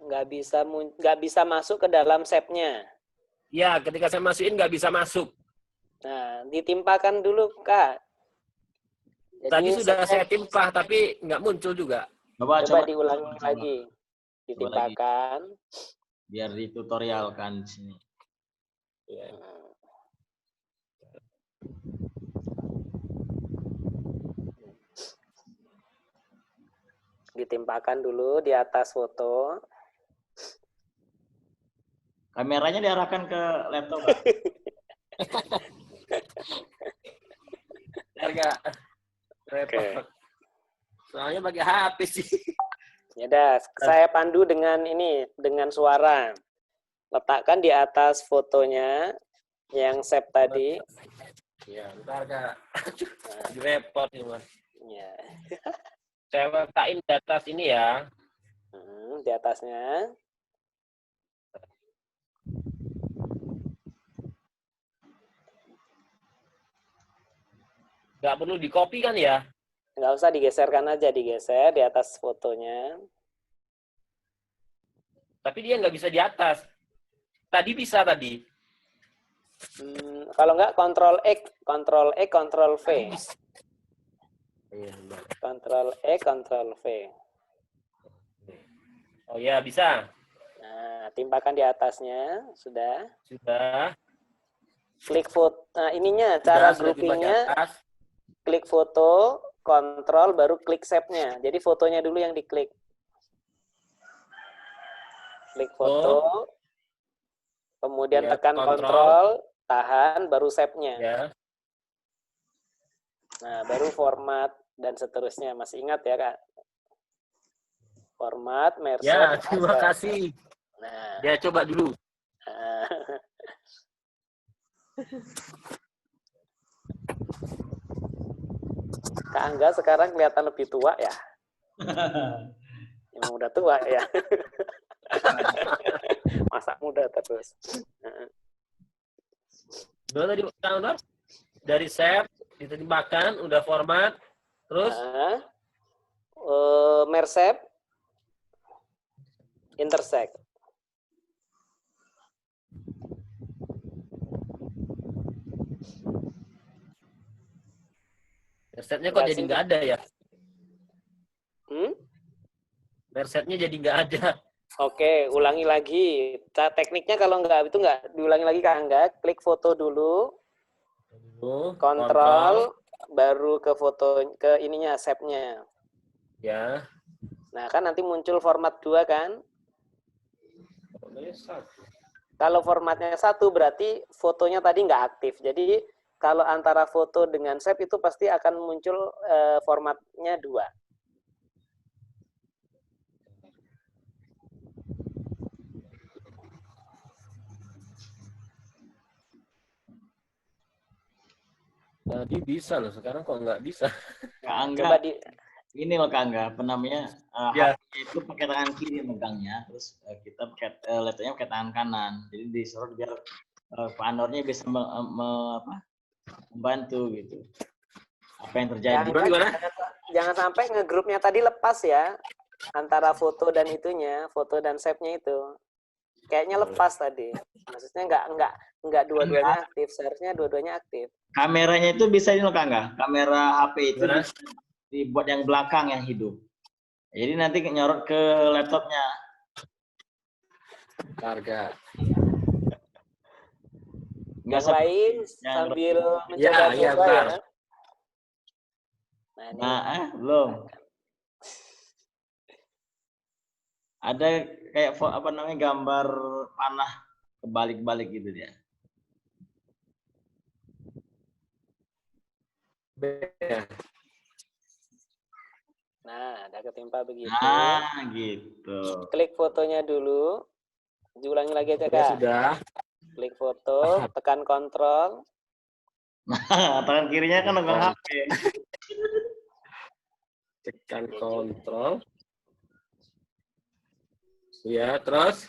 A: nggak bisa masuk ke dalam shape-nya.
B: Ya, ketika saya masukin nggak bisa masuk.
A: Nah, ditimpakan dulu, Kak. Jadi
B: Tadi sudah saya timpah, tapi nggak muncul juga.
A: coba diulangi lagi. Ditimpakan.
E: Biar ditutorialkan di sini.
B: Ya.
A: Ditimpakan dulu di atas foto.
E: Kameranya diarahkan ke laptop, Pak.
B: Harga repot. Soalnya pakai HP sih.
A: Ya udah, saya pandu dengan suara. Letakkan di atas fotonya yang save tadi.
B: Ya, ntar Kak. Repot nih, Mas.
A: Ya.
B: Saya letakin di atas ini ya.
A: Di atasnya.
B: Nggak perlu di-copy kan ya?
A: Nggak usah digeserkan aja, digeser di atas fotonya.
B: Tapi dia nggak bisa di atas. Tadi bisa tadi.
A: Kalau nggak Ctrl E, Ctrl V.
B: Iya, benar.
A: Ctrl E, Ctrl V.
B: Oh ya, bisa.
A: Nah, timpakan di atasnya, sudah.
B: Sudah.
A: Klik foto. Nah, ininya cara
B: Sudah tiba di
A: groupingnya.
B: atas.
A: Klik foto, kontrol, baru klik save-nya. Jadi fotonya dulu yang diklik. Klik foto, kemudian
B: Ya,
A: tekan
B: kontrol.
A: kontrol, tahan, baru save-nya.
B: Ya.
A: Nah, baru format dan seterusnya. Masih ingat ya, Kak? Format, merge,
B: Ya, terima
A: save.
B: kasih.
A: Nah,
B: Ya, coba dulu.
A: Kak Angga sekarang kelihatan lebih tua ya. Emang udah tua ya. Masa muda terus.
B: Dulu tadi counter dari save ditimpakan, udah format, terus
A: Merge, intersect.
B: resetnya kok jadi nggak ada ya?
A: Hmm?
B: Resetnya jadi nggak ada.
A: Oke, ulangi lagi. Tekniknya kalau nggak diulangi lagi Kak Angga, klik foto dulu, kontrol, baru ke foto ke ininya shape-nya.
B: Ya.
A: Nah, kan nanti muncul format 2 kan?
B: Fotonya satu.
A: Kalau formatnya 1 berarti fotonya tadi nggak aktif. Jadi kalau antara foto dengan shape itu pasti akan muncul formatnya 2.
B: Tadi bisa loh, sekarang kok nggak bisa.
E: Kak Angga,
A: Coba di
E: ini loh Kak Angga, apa namanya,
B: Ya.
E: HP itu pakai tangan kiri megangnya, terus kita pakai laptopnya pakai tangan kanan. Jadi disuruh biar panornya bisa membantu gitu. Apa yang terjadi?
B: Gimana?
A: jangan sampai ngegrupnya tadi lepas ya antara foto dan itunya, foto dan shape-nya itu. Kayaknya lepas tadi. Maksudnya nggak dua-duanya aktif, seharusnya dua-duanya aktif.
E: Kameranya itu bisa ini loh Kak Angga, kamera HP itu
B: Gimana?
E: bisa dibuat yang belakang yang hidup. Jadi nanti nyorot ke laptopnya.
B: Harga.
A: Yang lain sambil mencoba
B: Ya,
A: coba ya.
B: benar.
A: Nah, ini
E: Belum. Ada kayak apa namanya gambar panah kebalik-balik gitu dia.
A: nah, ada ketimpa begitu.
E: Nah, gitu.
A: Klik fotonya dulu. Diulangi lagi aja,
B: Ya,
A: Kak.
B: sudah.
A: Klik foto, tekan kontrol.
E: Nah, tangan kirinya kan megang HP.
B: Tekan kontrol. Ya, terus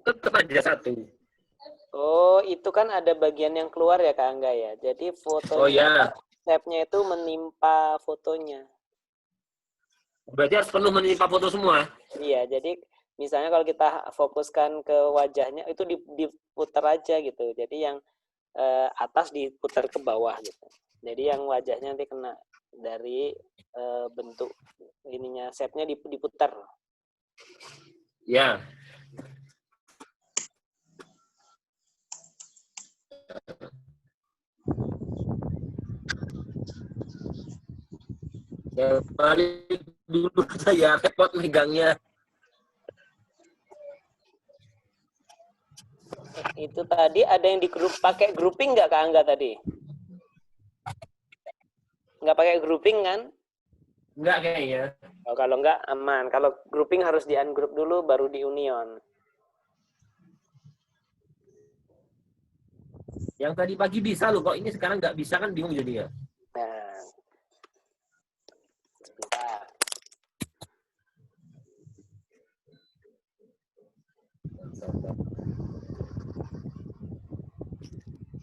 B: tetap aja satu.
A: Oh, itu kan ada bagian yang keluar ya, Kak Angga ya. Jadi fotonya,
B: Oh ya,
A: tab-nya itu menimpa fotonya.
B: berarti harus penuh menimpa foto semua.
A: Iya, jadi misalnya kalau kita fokuskan ke wajahnya itu diputar aja gitu. Jadi yang atas diputar ke bawah gitu. Jadi yang wajahnya nanti kena dari bentuk ininya, shape-nya diputar.
B: Ya. Balik dulu saya repot megangnya.
A: Itu tadi ada yang di grup pakai grouping nggak Kak Angga tadi? Nggak pakai grouping kan?
B: Enggak kayaknya.
A: Oh, kalau nggak aman. Kalau grouping harus di ungroup dulu baru di union.
B: Yang tadi pagi bisa loh, kok ini sekarang nggak bisa kan bingung jadinya.
A: Nah, sebentar.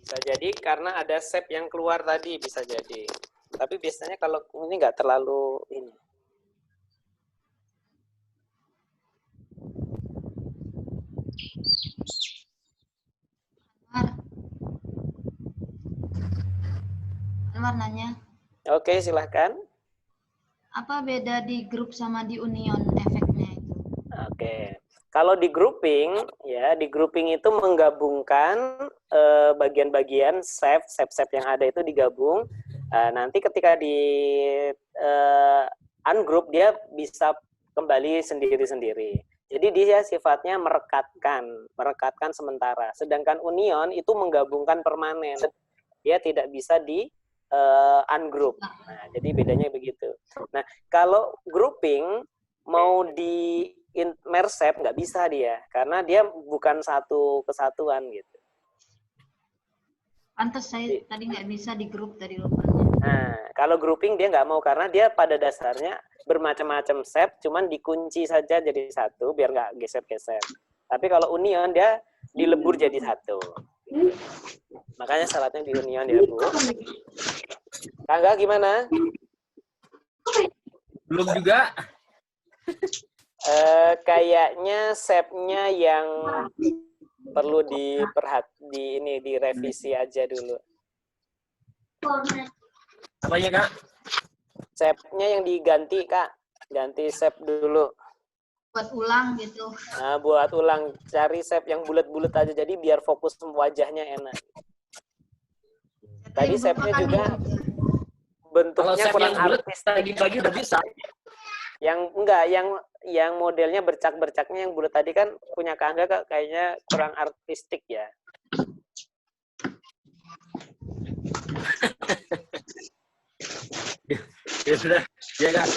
A: Bisa jadi karena ada shape yang keluar tadi, bisa jadi. Tapi biasanya kalau ini nggak terlalu ini.
G: Warnanya.
A: Oke, silahkan.
G: Apa beda di grup sama di union efeknya itu?
A: Oke. Kalau di grouping, ya di grouping itu menggabungkan bagian-bagian shape yang ada itu digabung. Nanti ketika di ungroup dia bisa kembali sendiri-sendiri. Jadi dia sifatnya merekatkan sementara. Sedangkan union itu menggabungkan permanen. Dia tidak bisa di ungroup. Nah, jadi bedanya begitu. Nah, kalau grouping mau di merge shape nggak bisa dia, karena dia bukan satu kesatuan gitu.
G: Pantes saya tadi nggak bisa di grup tadi lupanya.
A: Nah, kalau grouping dia nggak mau karena dia pada dasarnya bermacam-macam shape, cuman dikunci saja jadi satu biar nggak geser-geser. Tapi kalau union dia dilebur jadi satu. Makanya syaratnya di union ya Bu. Kagak gimana?
B: Belum juga.
A: Kayaknya shape-nya yang perlu direvisi aja dulu.
B: Apanya, Kak?
A: Shape-nya yang diganti, Kak. Ganti shape dulu.
G: Buat ulang gitu.
A: Nah, buat ulang. Cari shape yang bulat-bulat aja. Jadi biar fokus wajahnya enak. Tadi shape-nya juga
B: Kalau
A: bentuknya
B: shape
A: kurang
B: yang bulat
A: artistik.
B: dibagi udah bisa.
A: Yang enggak, yang modelnya bercak-bercaknya yang bulat tadi kan punya Kak Angga kayaknya kurang artistik ya.
B: Ya sudah, ya kan.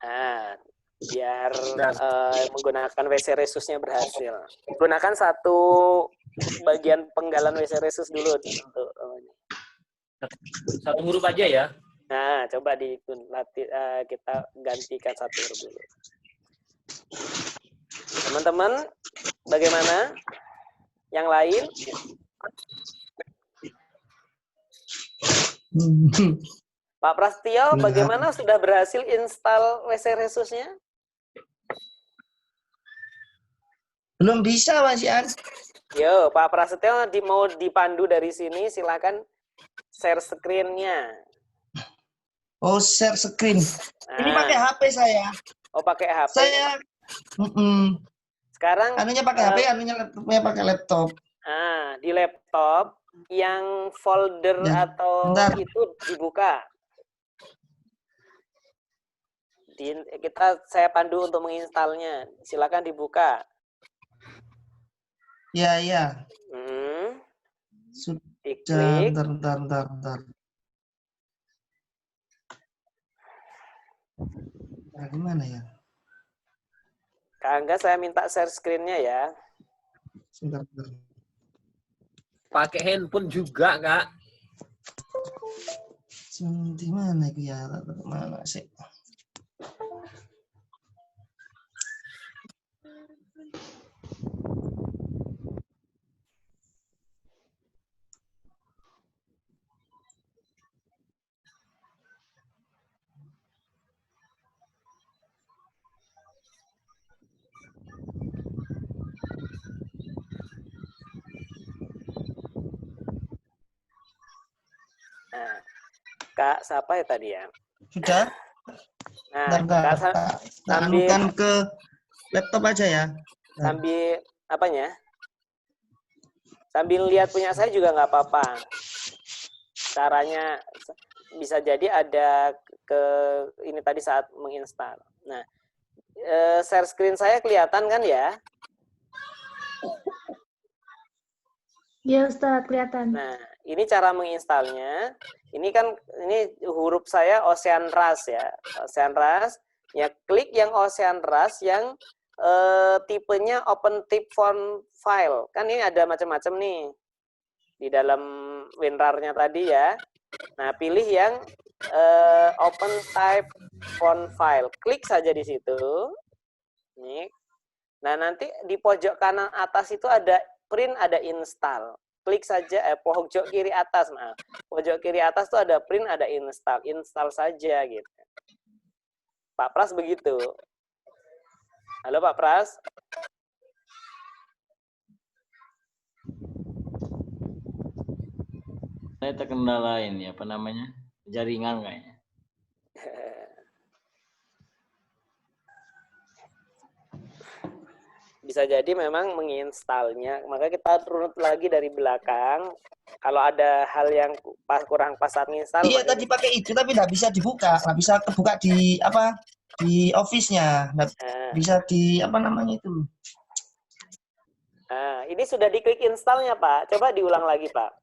A: Nah, biar
B: Nah.
A: menggunakan WC Resusnya berhasil. Gunakan satu bagian penggalan WC Resus dulu untuk
B: Satu huruf aja ya.
A: nah, coba kita gantikan satu huruf dulu. Teman-teman, bagaimana? Yang lain? Pak Prasetyo, bagaimana sudah berhasil install WC Resusnya?
C: Belum bisa, Mas Ian.
A: Yo, Pak Prasetyo mau dipandu dari sini, silakan share screen-nya.
C: Oh, share screen. Ini pakai HP saya.
A: Oh, pakai HP.
C: Saya
A: Sekarang
C: anunya pakai HP, anunya laptopnya pakai laptop.
A: Di laptop yang folder
C: Ya,
A: atau
C: bentar.
A: itu dibuka. Saya pandu untuk menginstalnya. Silakan dibuka.
C: Ya, ya. Sudah,
A: Diklik.
C: bentar. Nah, gimana ya?
A: Kak Angga, saya minta share screen-nya ya.
C: Sebentar.
B: Pakai handphone juga, Kak.
C: Di mana itu ya? Mana sih?
A: Nah, Kak, siapa ya tadi ya?
C: Sudah?
A: Nah,
C: Bentar.
A: Kak,
C: Anukan ke laptop aja ya.
A: sambil apanya? Sambil lihat punya saya juga nggak apa-apa. Caranya bisa jadi ada ini tadi saat menginstal. Nah, share screen saya kelihatan kan ya?
D: Iya Ustadz, kelihatan.
A: Nah, ini cara menginstalnya. Ini huruf saya Ocean Rush ya. Ocean Rush. Ya, klik yang Ocean Rush yang tipenya open type font file. Kan ini ada macam-macam nih di dalam WinRAR-nya tadi ya. Nah, pilih yang open type font file. Klik saja di situ. Nih. Nah, nanti di pojok kanan atas itu ada print, ada install. Klik saja pojok kiri atas, maaf. Pojok kiri atas tuh ada print, ada install. Install saja gitu. Pak Pras begitu. Halo Pak Pras.
E: Saya terkendala ini apa namanya? Jaringan kayaknya.
A: Bisa jadi memang menginstalnya, maka kita runut lagi dari belakang. Kalau ada hal yang kurang pas saat menginstal,
C: Iya, tadi pakai itu tapi nggak bisa dibuka, nggak bisa kebuka di Office-nya, nggak bisa di apa namanya itu.
A: Nah, ini sudah diklik installnya Pak. Coba diulang lagi Pak.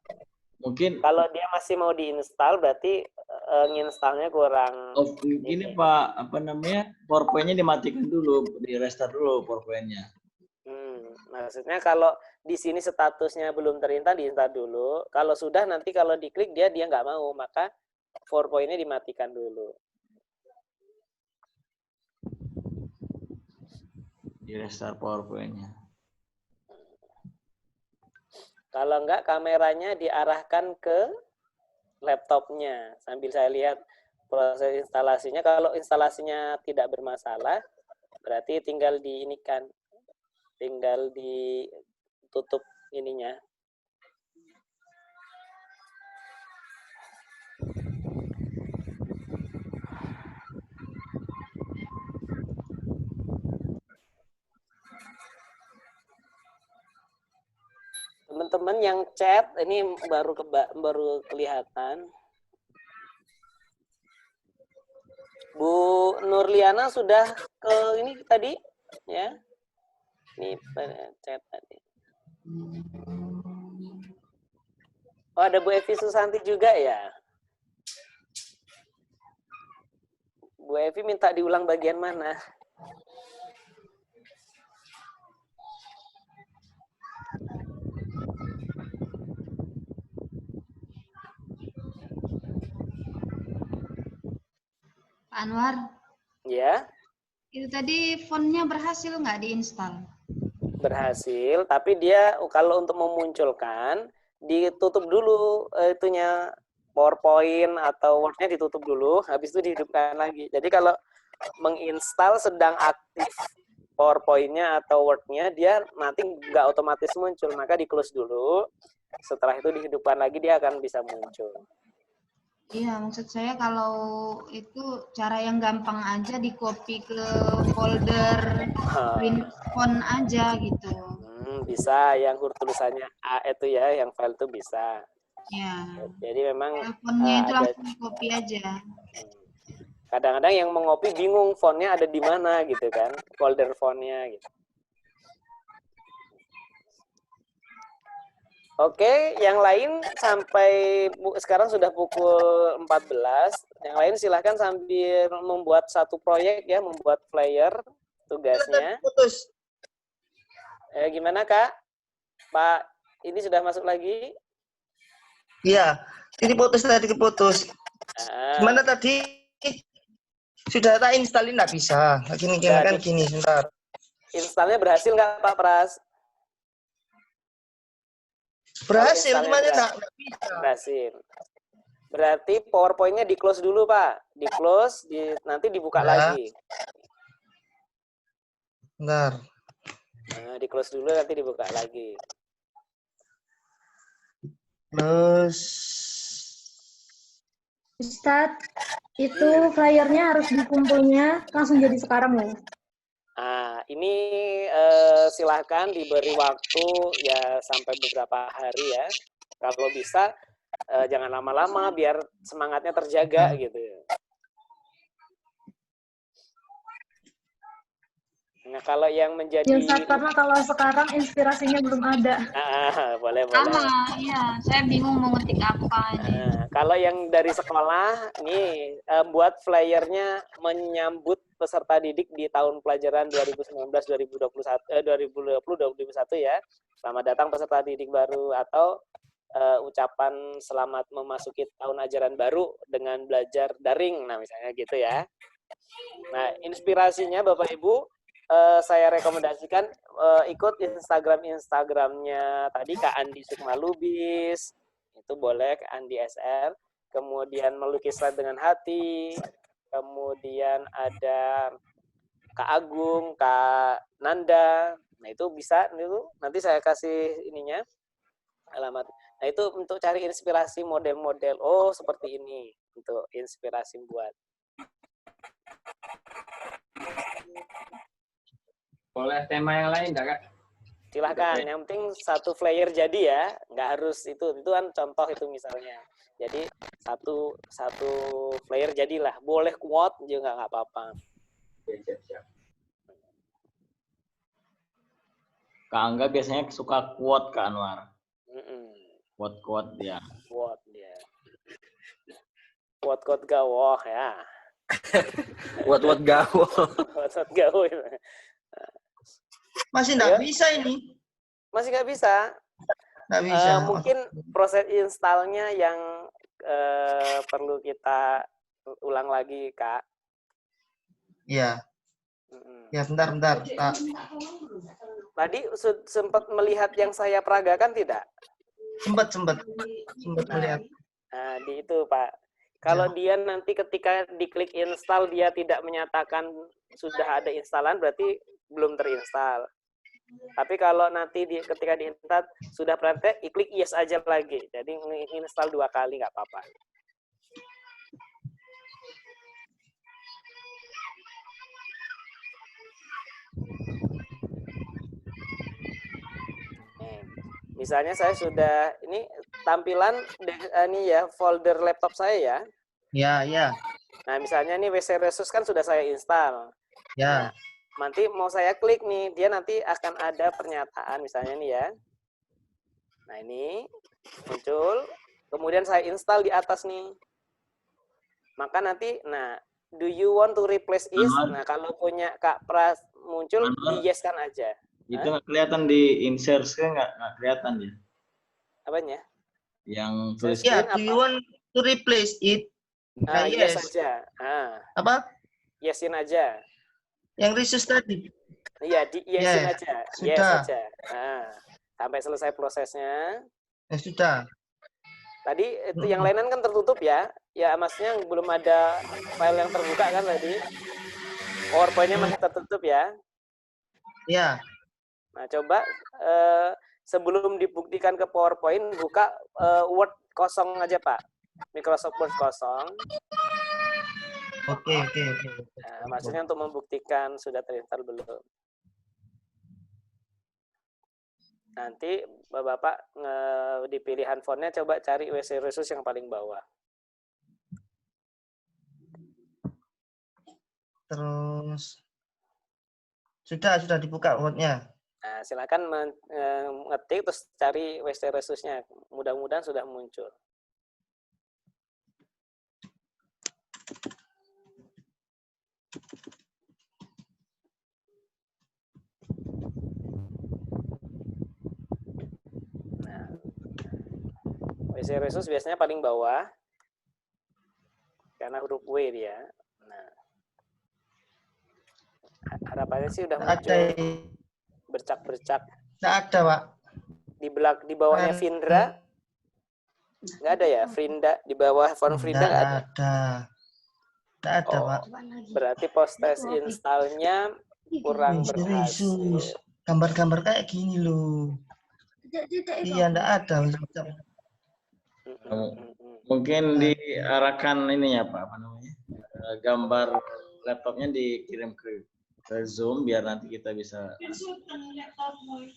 E: Mungkin
A: kalau dia masih mau diinstal berarti nginstalnya kurang.
E: Oh, ini Pak, apa namanya? PowerPoint-nya dimatikan dulu, di restart dulu PowerPoint-nya.
A: Maksudnya kalau di sini statusnya belum terinstall, diinstal dulu. Kalau sudah nanti kalau diklik dia nggak mau, maka PowerPoint-nya dimatikan dulu.
E: Di restart PowerPoint-nya.
A: Kalau enggak, kameranya diarahkan ke laptopnya. Sambil saya lihat proses instalasinya. Kalau instalasinya tidak bermasalah, berarti tinggal tinggal ditutup ininya. Teman-teman yang chat ini baru kelihatan. Bu Nurliana sudah ke ini tadi ya. Ini chat tadi. Oh, ada Bu Evi Susanti juga ya. Bu Evi minta diulang bagian mana?
G: Pak Anwar,
A: Ya,
G: itu tadi fontnya berhasil nggak diinstal?
A: berhasil. Tapi dia kalau untuk memunculkan, ditutup dulu itunya PowerPoint atau Word-nya ditutup dulu, habis itu dihidupkan lagi. Jadi kalau menginstal sedang aktif PowerPoint-nya atau Word-nya, dia nanti nggak otomatis muncul. Maka di-close dulu. Setelah itu dihidupkan lagi, dia akan bisa muncul.
G: Iya, maksud saya kalau itu cara yang gampang aja di-copy ke folder print font aja gitu.
A: Bisa, yang huruf tulisannya A itu ya, yang file itu bisa.
G: Ya.
A: Jadi memang
G: Fontnya itu
A: ada,
G: langsung copy aja.
A: kadang-kadang yang mengopi bingung fontnya ada di mana gitu kan, folder fontnya gitu. Oke, yang lain sampai sekarang sudah pukul 14. Yang lain silahkan sambil membuat satu proyek ya, membuat flyer tugasnya.
C: Putus.
A: Gimana Kak? Pak, ini sudah masuk lagi?
C: Iya, ini putus tadi keputus. Gimana tadi? Sudah tak instalin nggak bisa. Gini kan gini, sebentar.
A: Installnya berhasil nggak Pak Pras?
C: Berhasil, cuma nggak bisa.
A: Berhasil. Berarti PowerPoint-nya di-close dulu, Pak. Di-close, nanti dibuka lagi.
C: Bentar.
A: Nah, di-close dulu, nanti dibuka lagi.
C: Terus.
D: Ustadz, itu flyernya harus dikumpulnya langsung jadi sekarang loh.
A: Ini silahkan diberi waktu ya sampai beberapa hari ya. Kalau bisa jangan lama-lama biar semangatnya terjaga gitu ya. Nah, kalau yang menjadi...
D: Ya, Ustaz, karena kalau sekarang inspirasinya belum ada.
A: Boleh.
G: Sama, iya. Saya bingung mau ngetik apa ini.
A: Kalau yang dari sekolah, nih, buat flyernya menyambut peserta didik di tahun pelajaran 2019-2021 ya. Selamat datang peserta didik baru, atau ucapan selamat memasuki tahun ajaran baru dengan belajar daring. Nah, misalnya gitu ya. Nah, inspirasinya Bapak Ibu, saya rekomendasikan ikut Instagramnya tadi Kak Andi Sukmalubis, itu boleh Kak Andi SR, kemudian melukis slide dengan hati, kemudian ada Kak Agung, Kak Nanda, nah itu bisa, itu nanti saya kasih ininya alamat. Nah itu untuk cari inspirasi model-model, oh seperti ini, untuk inspirasi buat.
H: Boleh tema yang lain enggak, Kak?
A: Silahkan, yang penting satu flyer jadi ya, nggak harus itu kan contoh itu misalnya. Jadi satu flyer jadilah, boleh quote juga nggak apa-apa.
H: Siap.
E: Kak Angga biasanya suka quote Kak Anwar. Quote dia.
A: Quote dia. Quote gawoh ya.
B: Quote gawoh.
A: Quote gawoh.
C: Masih nggak bisa ini.
A: Masih nggak bisa.
C: Nggak bisa.
A: Mungkin proses installnya yang perlu kita ulang lagi, Kak.
C: Iya. Ya, bentar.
A: Tadi sempat melihat yang saya peragakan tidak?
C: Sempat melihat.
A: Nah, di itu, Pak. Kalau dia nanti ketika diklik install dia tidak menyatakan sudah ada instalan, berarti belum terinstall. Tapi kalau nanti ketika diinstal sudah praktek, klik yes aja lagi. Jadi install 2 kali nggak apa-apa. Misalnya saya sudah ini tampilan ini ya folder laptop saya ya.
C: Ya.
A: Nah, misalnya nih WC Resource kan sudah saya install.
C: Ya.
A: Nanti mau saya klik nih, dia nanti akan ada pernyataan misalnya nih ya. Nah, ini muncul, kemudian saya install di atas nih. Maka nanti, nah, do you want to replace is? Nah, kalau punya Kak Pras muncul, di yes kan aja.
E: Itu nggak kelihatan di insert kan, nggak kelihatan ya?
A: Apanya?
E: Yang tulis.
C: Ya, do you want to replace it?
A: Yes aja.
C: Apa?
A: Yesin aja.
C: Yang resource tadi.
A: Iya, di yesin
C: Yes.
A: aja.
C: Sudah.
A: Yes aja. Sampai selesai prosesnya.
C: Ya sudah.
A: Tadi itu yang lainan kan tertutup ya. Ya, Masnya belum ada file yang terbuka kan tadi. PowerPoint-nya masih tertutup ya.
C: Ya.
A: Nah, coba sebelum dibuktikan ke PowerPoint, buka Word kosong aja, Pak. Microsoft Word kosong.
C: Oke.
A: Nah, maksudnya untuk membuktikan sudah terinstall belum. Nanti Bapak di pilihan fontnya coba cari WC Resource yang paling bawah.
C: Terus sudah dibuka Word-nya.
A: Nah, silakan mengetik terus cari WC Resource-nya. Mudah-mudahan sudah muncul. Nah, WC Resource biasanya paling bawah karena huruf W dia. Nah, harapannya sih udah muncul bercak-bercak.
C: Nggak ada, Pak.
A: Di bawahnya Vindra nggak ada ya? Vrinda di bawah font Vrinda nggak ada.
C: Nggak ada, Pak.
A: Berarti post test installnya kurang berhasil.
C: Gambar-gambar kayak gini loh. Iya, nggak ada.
E: Mungkin diarahkan ini ya Pak, apa namanya? Gambar laptopnya dikirim ke Zoom biar nanti kita bisa.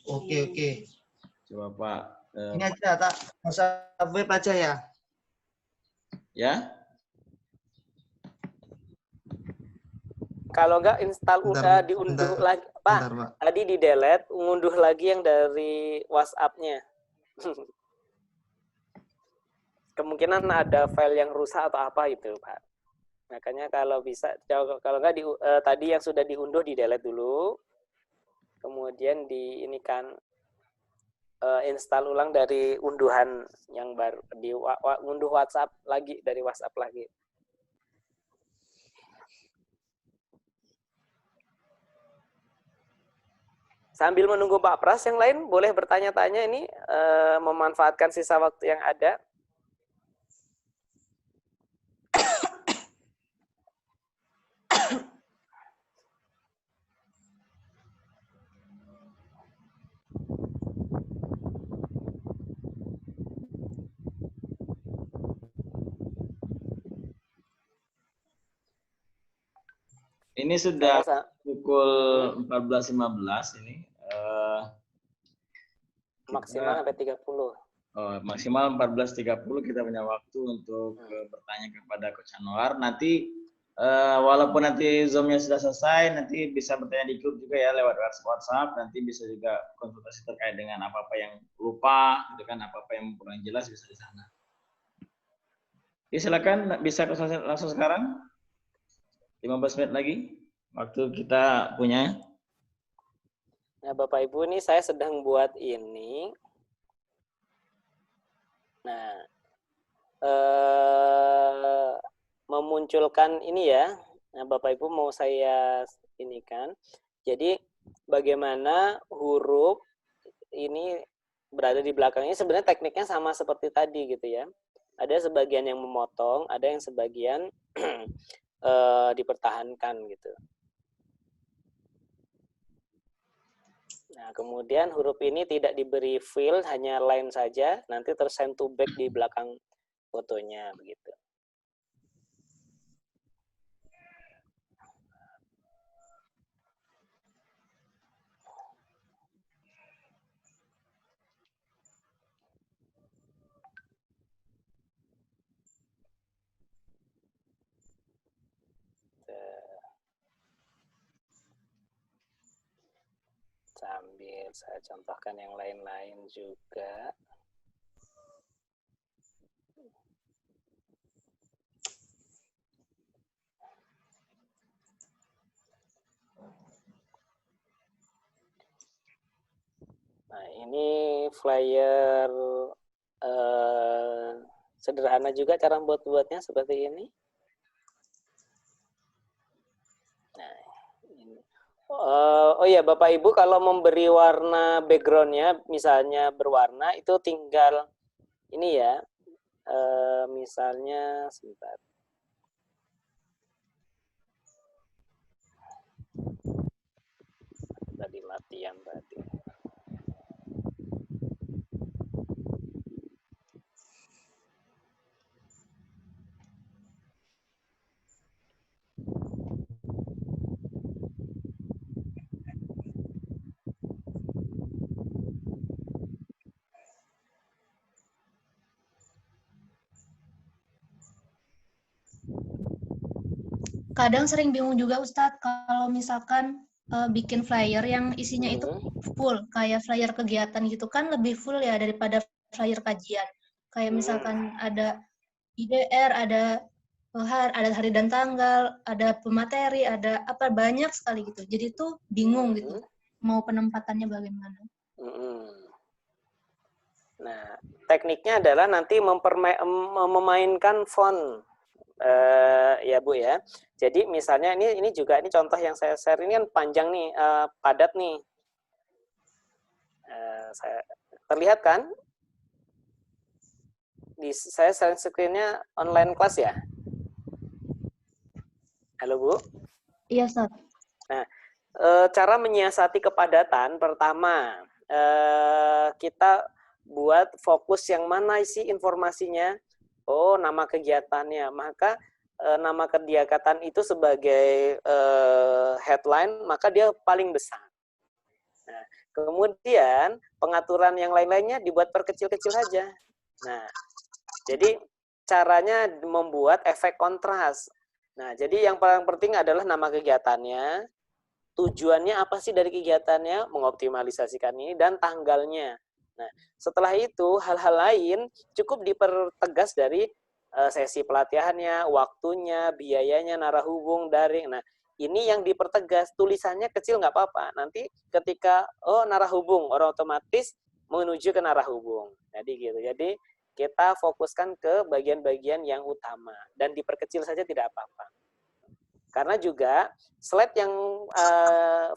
C: Oke.
E: Coba Pak.
C: Ini aja, tak masa web aja ya.
E: Ya.
A: Kalau nggak install udah diunduh lagi, Pak. Tadi di delete, ngunduh lagi yang dari WhatsApp-nya. Kemungkinan ada file yang rusak atau apa itu, Pak. Makanya kalau bisa, kalau nggak tadi yang sudah diunduh di delete dulu, kemudian install ulang dari unduhan yang baru, unduh WhatsApp lagi dari WhatsApp lagi. Sambil menunggu Pak Pras, yang lain boleh bertanya-tanya ini, memanfaatkan sisa waktu yang ada.
E: Ini sudah pukul 14.15 ini.
A: Maksimal sampai 30.
E: Maksimal 14.30 kita punya waktu untuk bertanya kepada Coach Anwar. Nanti walaupun nanti Zoom-nya sudah selesai, nanti bisa bertanya di grup juga ya lewat WhatsApp. Nanti bisa juga konsultasi terkait dengan apa-apa yang lupa, gitu kan, apa-apa yang kurang jelas bisa di sana. Oke, silakan bisa langsung sekarang. 15 menit lagi waktu kita punya.
A: Nah, Bapak Ibu, ini saya sedang buat ini. Nah, memunculkan ini ya. Nah, Bapak Ibu mau saya ini kan. Jadi bagaimana huruf ini berada di belakangnya, sebenarnya tekniknya sama seperti tadi gitu ya. Ada sebagian yang memotong, ada yang sebagian dipertahankan gitu. Nah, kemudian huruf ini tidak diberi fill, hanya line saja, nanti tersend to back di belakang fotonya begitu. Sambil saya contohkan yang lain-lain juga. Nah, ini flyer sederhana juga cara buatnya seperti ini. Nah, ini. Oh ya, Bapak Ibu, kalau memberi warna backgroundnya, misalnya berwarna, itu tinggal ini ya, misalnya sebentar. Tadi latihan tadi.
D: Kadang sering bingung juga Ustadz kalau misalkan bikin flyer yang isinya itu full, kayak flyer kegiatan gitu kan lebih full ya daripada flyer kajian. Kayak misalkan ada IDR, ada hari dan tanggal, ada pemateri, ada apa banyak sekali gitu. Jadi tuh bingung gitu mau penempatannya bagaimana.
A: Nah, tekniknya adalah nanti memainkan font. Ya Bu ya. Jadi misalnya ini juga ini contoh yang saya share ini kan panjang nih, padat nih. Terlihat kan? Saya share screen-nya online kelas ya. Halo Bu.
D: Iya Ustaz.
A: Nah, cara menyiasati kepadatan pertama kita buat fokus yang mana isi informasinya. Oh, nama kegiatannya. Maka nama kegiatan itu sebagai headline, maka dia paling besar. Nah, kemudian pengaturan yang lain-lainnya dibuat perkecil-kecil saja. Nah, jadi caranya membuat efek kontras. Nah, jadi yang paling penting adalah nama kegiatannya, tujuannya apa sih dari kegiatannya, mengoptimalisasikan ini, dan tanggalnya. Nah, setelah itu hal-hal lain cukup dipertegas dari sesi pelatihannya, waktunya, biayanya, narahubung, daring. Nah, ini yang dipertegas, tulisannya kecil nggak apa-apa. Nanti ketika narahubung, orang otomatis menuju ke narahubung. Jadi gitu. Jadi kita fokuskan ke bagian-bagian yang utama dan diperkecil saja tidak apa-apa. Karena juga slide yang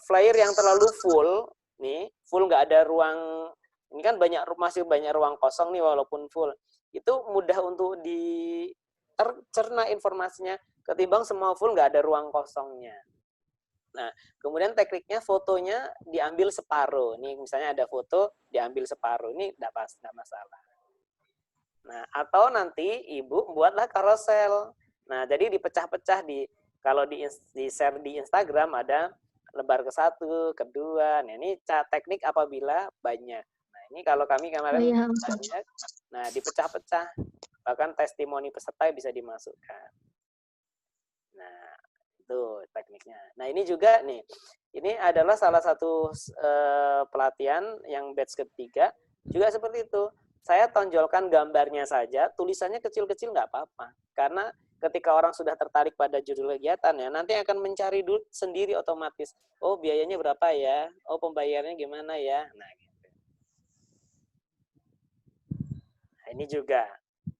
A: flyer yang terlalu full nih, full nggak ada ruang. Ini kan masih banyak ruang kosong nih walaupun full. Itu mudah untuk tercerna informasinya ketimbang semua full nggak ada ruang kosongnya. Nah, kemudian tekniknya fotonya diambil separuh. Nih misalnya ada foto diambil separuh. Ini nggak masalah. Nah, atau nanti Ibu buatlah carousel. Nah, jadi dipecah-pecah kalau di share di Instagram ada lebar ke-1, kedua. Nah, ini teknik apabila banyak. Ini kalau kami kemarin banyak, nah dipecah-pecah, bahkan testimoni peserta bisa dimasukkan. Nah, itu tekniknya. Nah, ini juga nih, ini adalah salah satu pelatihan yang batch ketiga, juga seperti itu. Saya tonjolkan gambarnya saja, tulisannya kecil-kecil nggak apa-apa. Karena ketika orang sudah tertarik pada judul kegiatannya, nanti akan mencari dulu sendiri otomatis. Oh, biayanya berapa ya? Oh, pembayarannya gimana ya? Nah, ini juga.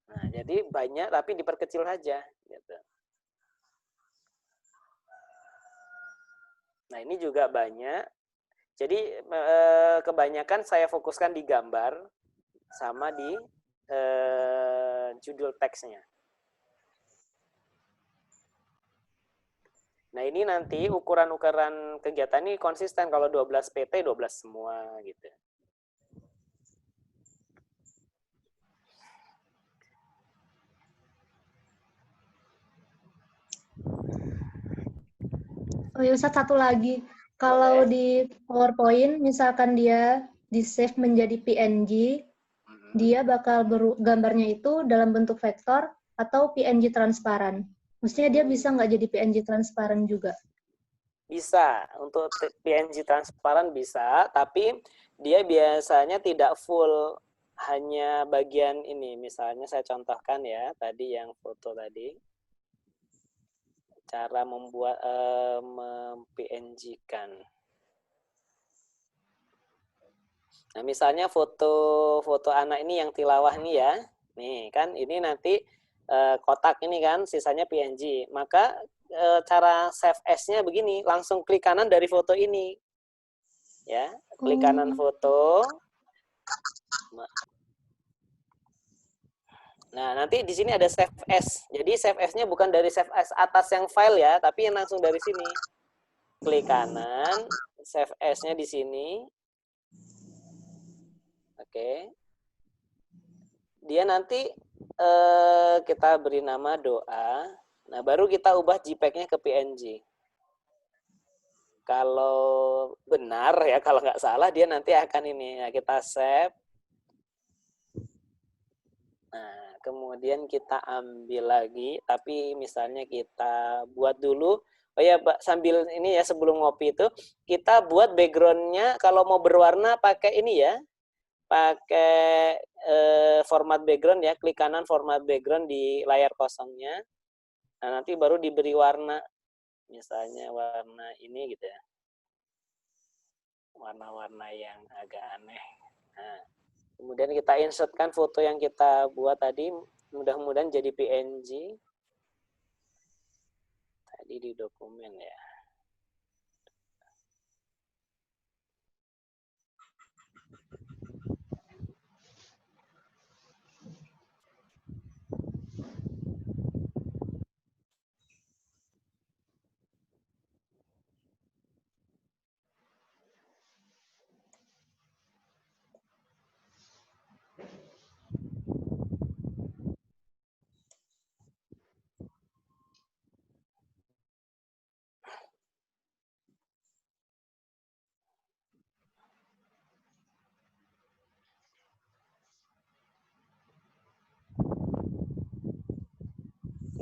A: Nah, jadi banyak tapi diperkecil saja gitu. Nah, ini juga banyak. Jadi kebanyakan saya fokuskan di gambar sama di judul teksnya. Nah, ini nanti ukuran-ukuran kegiatan ini konsisten, kalau 12 PT 12 semua gitu.
D: Oh ya Ustaz, satu lagi. Kalau di PowerPoint, misalkan dia di-save menjadi PNG, dia bakal gambarnya itu dalam bentuk vektor atau PNG transparan. Maksudnya dia bisa nggak jadi PNG transparan juga?
A: Bisa, untuk PNG transparan bisa, tapi dia biasanya tidak full, hanya bagian ini. Misalnya saya contohkan ya, tadi yang foto tadi. Cara membuat PNG-kan. Nah, misalnya foto anak ini yang tilawah nih ya. Nih, kan ini nanti kotak ini kan, sisanya PNG. Maka cara save as-nya begini, langsung klik kanan dari foto ini. Ya, klik kanan foto. Nah, nanti di sini ada save as. Jadi save as-nya bukan dari save as atas yang file ya, tapi yang langsung dari sini. Klik kanan, save as-nya di sini. Oke. Dia nanti kita beri nama doa. Nah, baru kita ubah JPEG-nya ke PNG. Kalau benar ya, kalau nggak salah dia nanti akan ini. Nah, kita save. Nah, kemudian kita ambil lagi, tapi misalnya kita buat dulu. Oh ya, Pak, sambil ini ya, sebelum ngopi itu, kita buat background-nya kalau mau berwarna pakai ini ya, pakai format background ya, klik kanan format background di layar kosongnya. Nah, nanti baru diberi warna, misalnya warna ini gitu ya, warna-warna yang agak aneh. Nah, kemudian kita insertkan foto yang kita buat tadi, mudah-mudahan jadi PNG. Tadi di dokumen ya.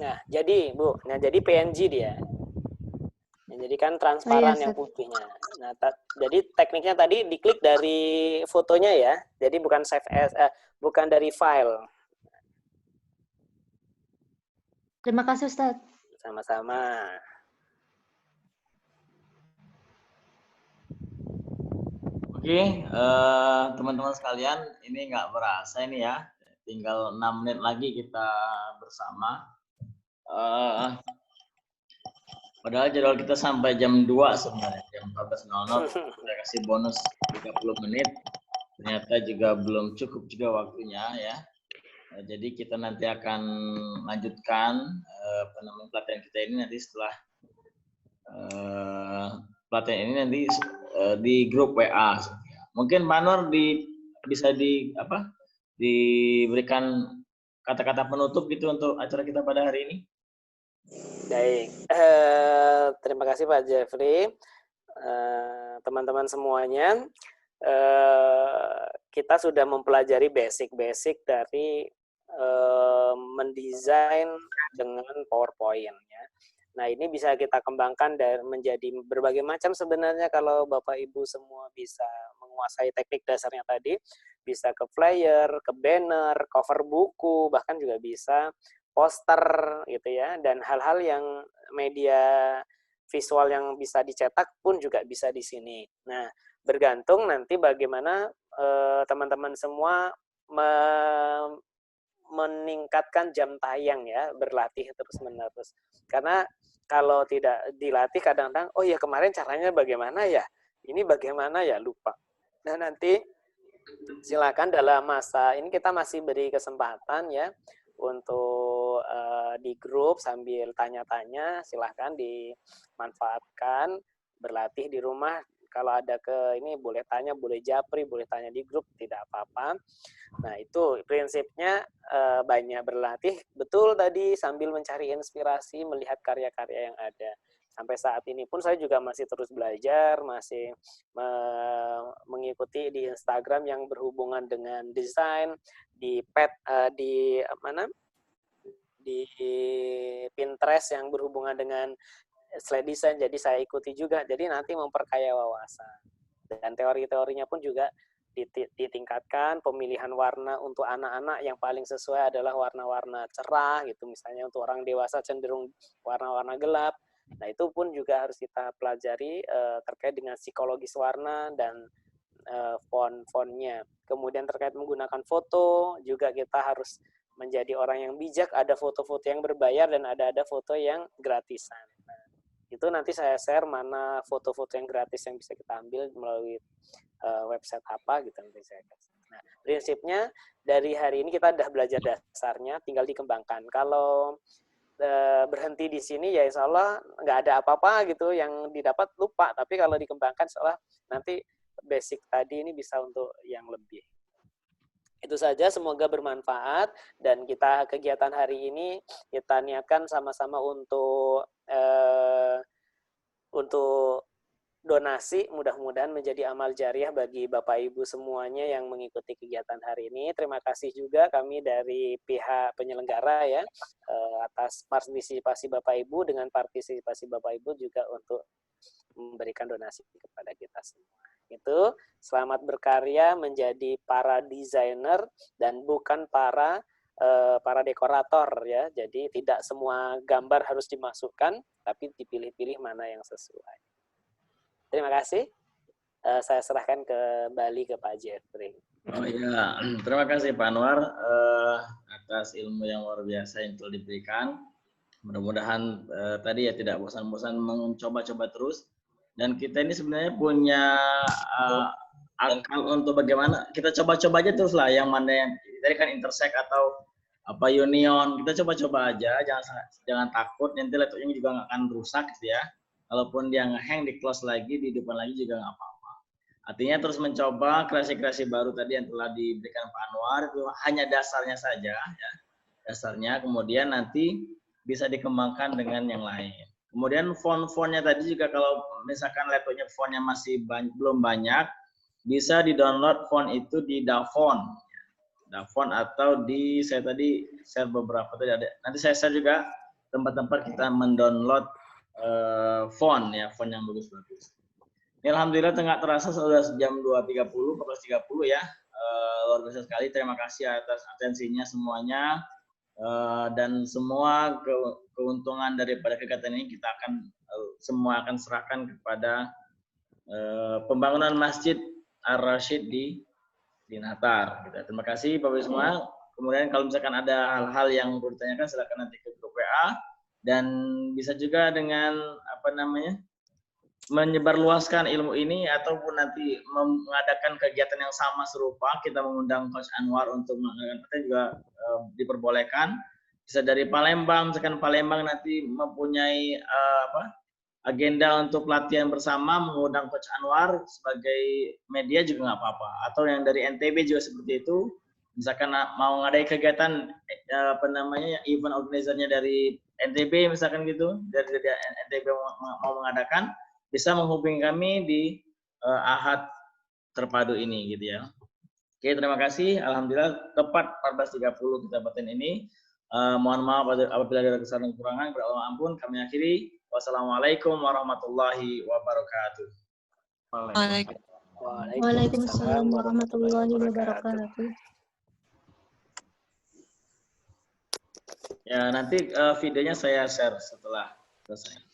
A: Nah, jadi Bu, nah jadi PNG dia. Nah, jadi kan transparan yang putihnya. Nah, jadi tekniknya tadi diklik dari fotonya ya. Jadi bukan save as, bukan dari file.
D: Terima kasih Ustadz.
A: Sama-sama.
E: Oke, teman-teman sekalian, ini nggak berasa ini ya. Tinggal 6 menit lagi kita bersama. Padahal jadwal kita sampai jam 2 sebenarnya, jam 14.00. Kita kasih bonus 30 menit. Ternyata juga belum cukup juga waktunya ya. Jadi kita nanti akan lanjutkan pelatihan kita ini nanti setelah pelatihan ini nanti di grup WA. Mungkin Pak Nur bisa diberikan kata-kata penutup gitu untuk acara kita pada hari ini.
A: Baik, terima kasih Pak Jeffrey, teman-teman semuanya. Kita sudah mempelajari basic-basic dari mendesain dengan PowerPoint ya. Nah, ini bisa kita kembangkan dan menjadi berbagai macam sebenarnya kalau Bapak Ibu semua bisa menguasai teknik dasarnya tadi, bisa ke flyer, ke banner, cover buku, bahkan juga bisa poster gitu ya, dan hal-hal yang media visual yang bisa dicetak pun juga bisa di sini. Nah, bergantung nanti bagaimana teman-teman semua meningkatkan jam tayang ya, berlatih terus-menerus. Karena kalau tidak dilatih kadang-kadang, oh ya kemarin caranya bagaimana ya, ini bagaimana ya, lupa. Nah nanti silakan dalam masa ini kita masih beri kesempatan ya untuk di grup sambil tanya-tanya, silakan dimanfaatkan, berlatih di rumah. Kalau ada ini boleh tanya, boleh japri, boleh tanya di grup, tidak apa-apa. Nah itu prinsipnya banyak berlatih, betul tadi sambil mencari inspirasi, melihat karya-karya yang ada. Sampai saat ini pun saya juga masih terus belajar, masih mengikuti di Instagram yang berhubungan dengan desain, di di Pinterest yang berhubungan dengan slide design, jadi saya ikuti juga. Jadi nanti memperkaya wawasan. Dan teori-teorinya pun juga ditingkatkan. Pemilihan warna untuk anak-anak yang paling sesuai adalah warna-warna cerah gitu. Misalnya untuk orang dewasa cenderung warna-warna gelap. Nah, itu pun juga harus kita pelajari terkait dengan psikologis warna dan font-fontnya. Kemudian terkait menggunakan foto, juga kita harus menjadi orang yang bijak. Ada foto-foto yang berbayar dan ada foto yang gratisan. Nah, itu nanti saya share mana foto-foto yang gratis yang bisa kita ambil melalui website apa gitu nanti saya kasih. Nah, prinsipnya dari hari ini kita udah belajar dasarnya, tinggal dikembangkan. Kalau berhenti di sini ya insya Allah nggak ada apa-apa gitu yang didapat, lupa. Tapi kalau dikembangkan insya Allah nanti basic tadi ini bisa untuk yang lebih. Itu saja, semoga bermanfaat, dan kita kegiatan hari ini kita niatkan sama-sama untuk donasi, mudah-mudahan menjadi amal jariah bagi Bapak Ibu semuanya yang mengikuti kegiatan hari ini. Terima kasih juga kami dari pihak penyelenggara ya atas partisipasi Bapak Ibu, dengan partisipasi Bapak Ibu juga untuk memberikan donasi kepada kita semua. Itu, selamat berkarya menjadi para desainer dan bukan para dekorator ya. Jadi tidak semua gambar harus dimasukkan, tapi dipilih-pilih mana yang sesuai. Terima kasih. Saya serahkan kembali ke Pak Jeffrey.
E: Oh iya, terima kasih Pak Anwar atas ilmu yang luar biasa yang telah diberikan. Mudah-mudahan tadi ya tidak bosan-bosan mencoba-coba terus. Dan kita ini sebenarnya punya akal untuk bagaimana kita coba-coba aja terus lah, yang mana yang tadi kan intersect atau apa union, kita coba-coba aja, jangan takut, nanti laptopnya juga nggak akan rusak gitu ya. Kalaupun dia nge-hang, di close lagi, di depan lagi juga nggak apa-apa. Artinya terus mencoba kreasi-kreasi baru tadi yang telah diberikan Pak Anwar, itu hanya dasarnya saja ya, dasarnya, kemudian nanti bisa dikembangkan dengan yang lain. Kemudian font-fontnya tadi juga, kalau misalkan laptopnya fontnya masih belum banyak, bisa di-download font itu di DaFont. DaFont atau saya tadi share beberapa tadi ada. Nanti saya share juga tempat-tempat kita mendownload font ya, font yang bagus-bagus. Ini alhamdulillah tengah terasa sudah jam 2.30, 14.30 ya. Luar biasa sekali. Terima kasih atas atensinya semuanya. Dan semua keuntungan daripada kegiatan ini kita semua akan serahkan kepada pembangunan Masjid Ar-Rasyid di Natar. Terima kasih Bapak Ibu semua. Kemudian kalau misalkan ada hal-hal yang perlu ditanyakan, silakan nanti ke grup WA, dan bisa juga dengan menyebarluaskan ilmu ini, ataupun nanti mengadakan kegiatan yang sama serupa, kita mengundang Coach Anwar untuk mengadakan, kita juga diperbolehkan. Bisa dari Palembang, misalkan Palembang nanti mempunyai agenda untuk pelatihan bersama, mengundang Coach Anwar sebagai media juga nggak apa-apa. Atau yang dari NTB juga seperti itu, misalkan mau ngadain kegiatan event organizer-nya dari NTB misalkan gitu, dari NTB mau mengadakan, bisa menghubungi kami di Ahad terpadu ini gitu ya. Oke, terima kasih. Alhamdulillah tepat 14.30 kita batin ini. Mohon maaf apabila ada kesalahan dan kekurangan, berdoa ampun. Kami akhiri. Wassalamualaikum warahmatullahi wabarakatuh.
D: Waalaikumsalam warahmatullahi wabarakatuh.
E: Ya, nanti videonya saya share setelah selesai.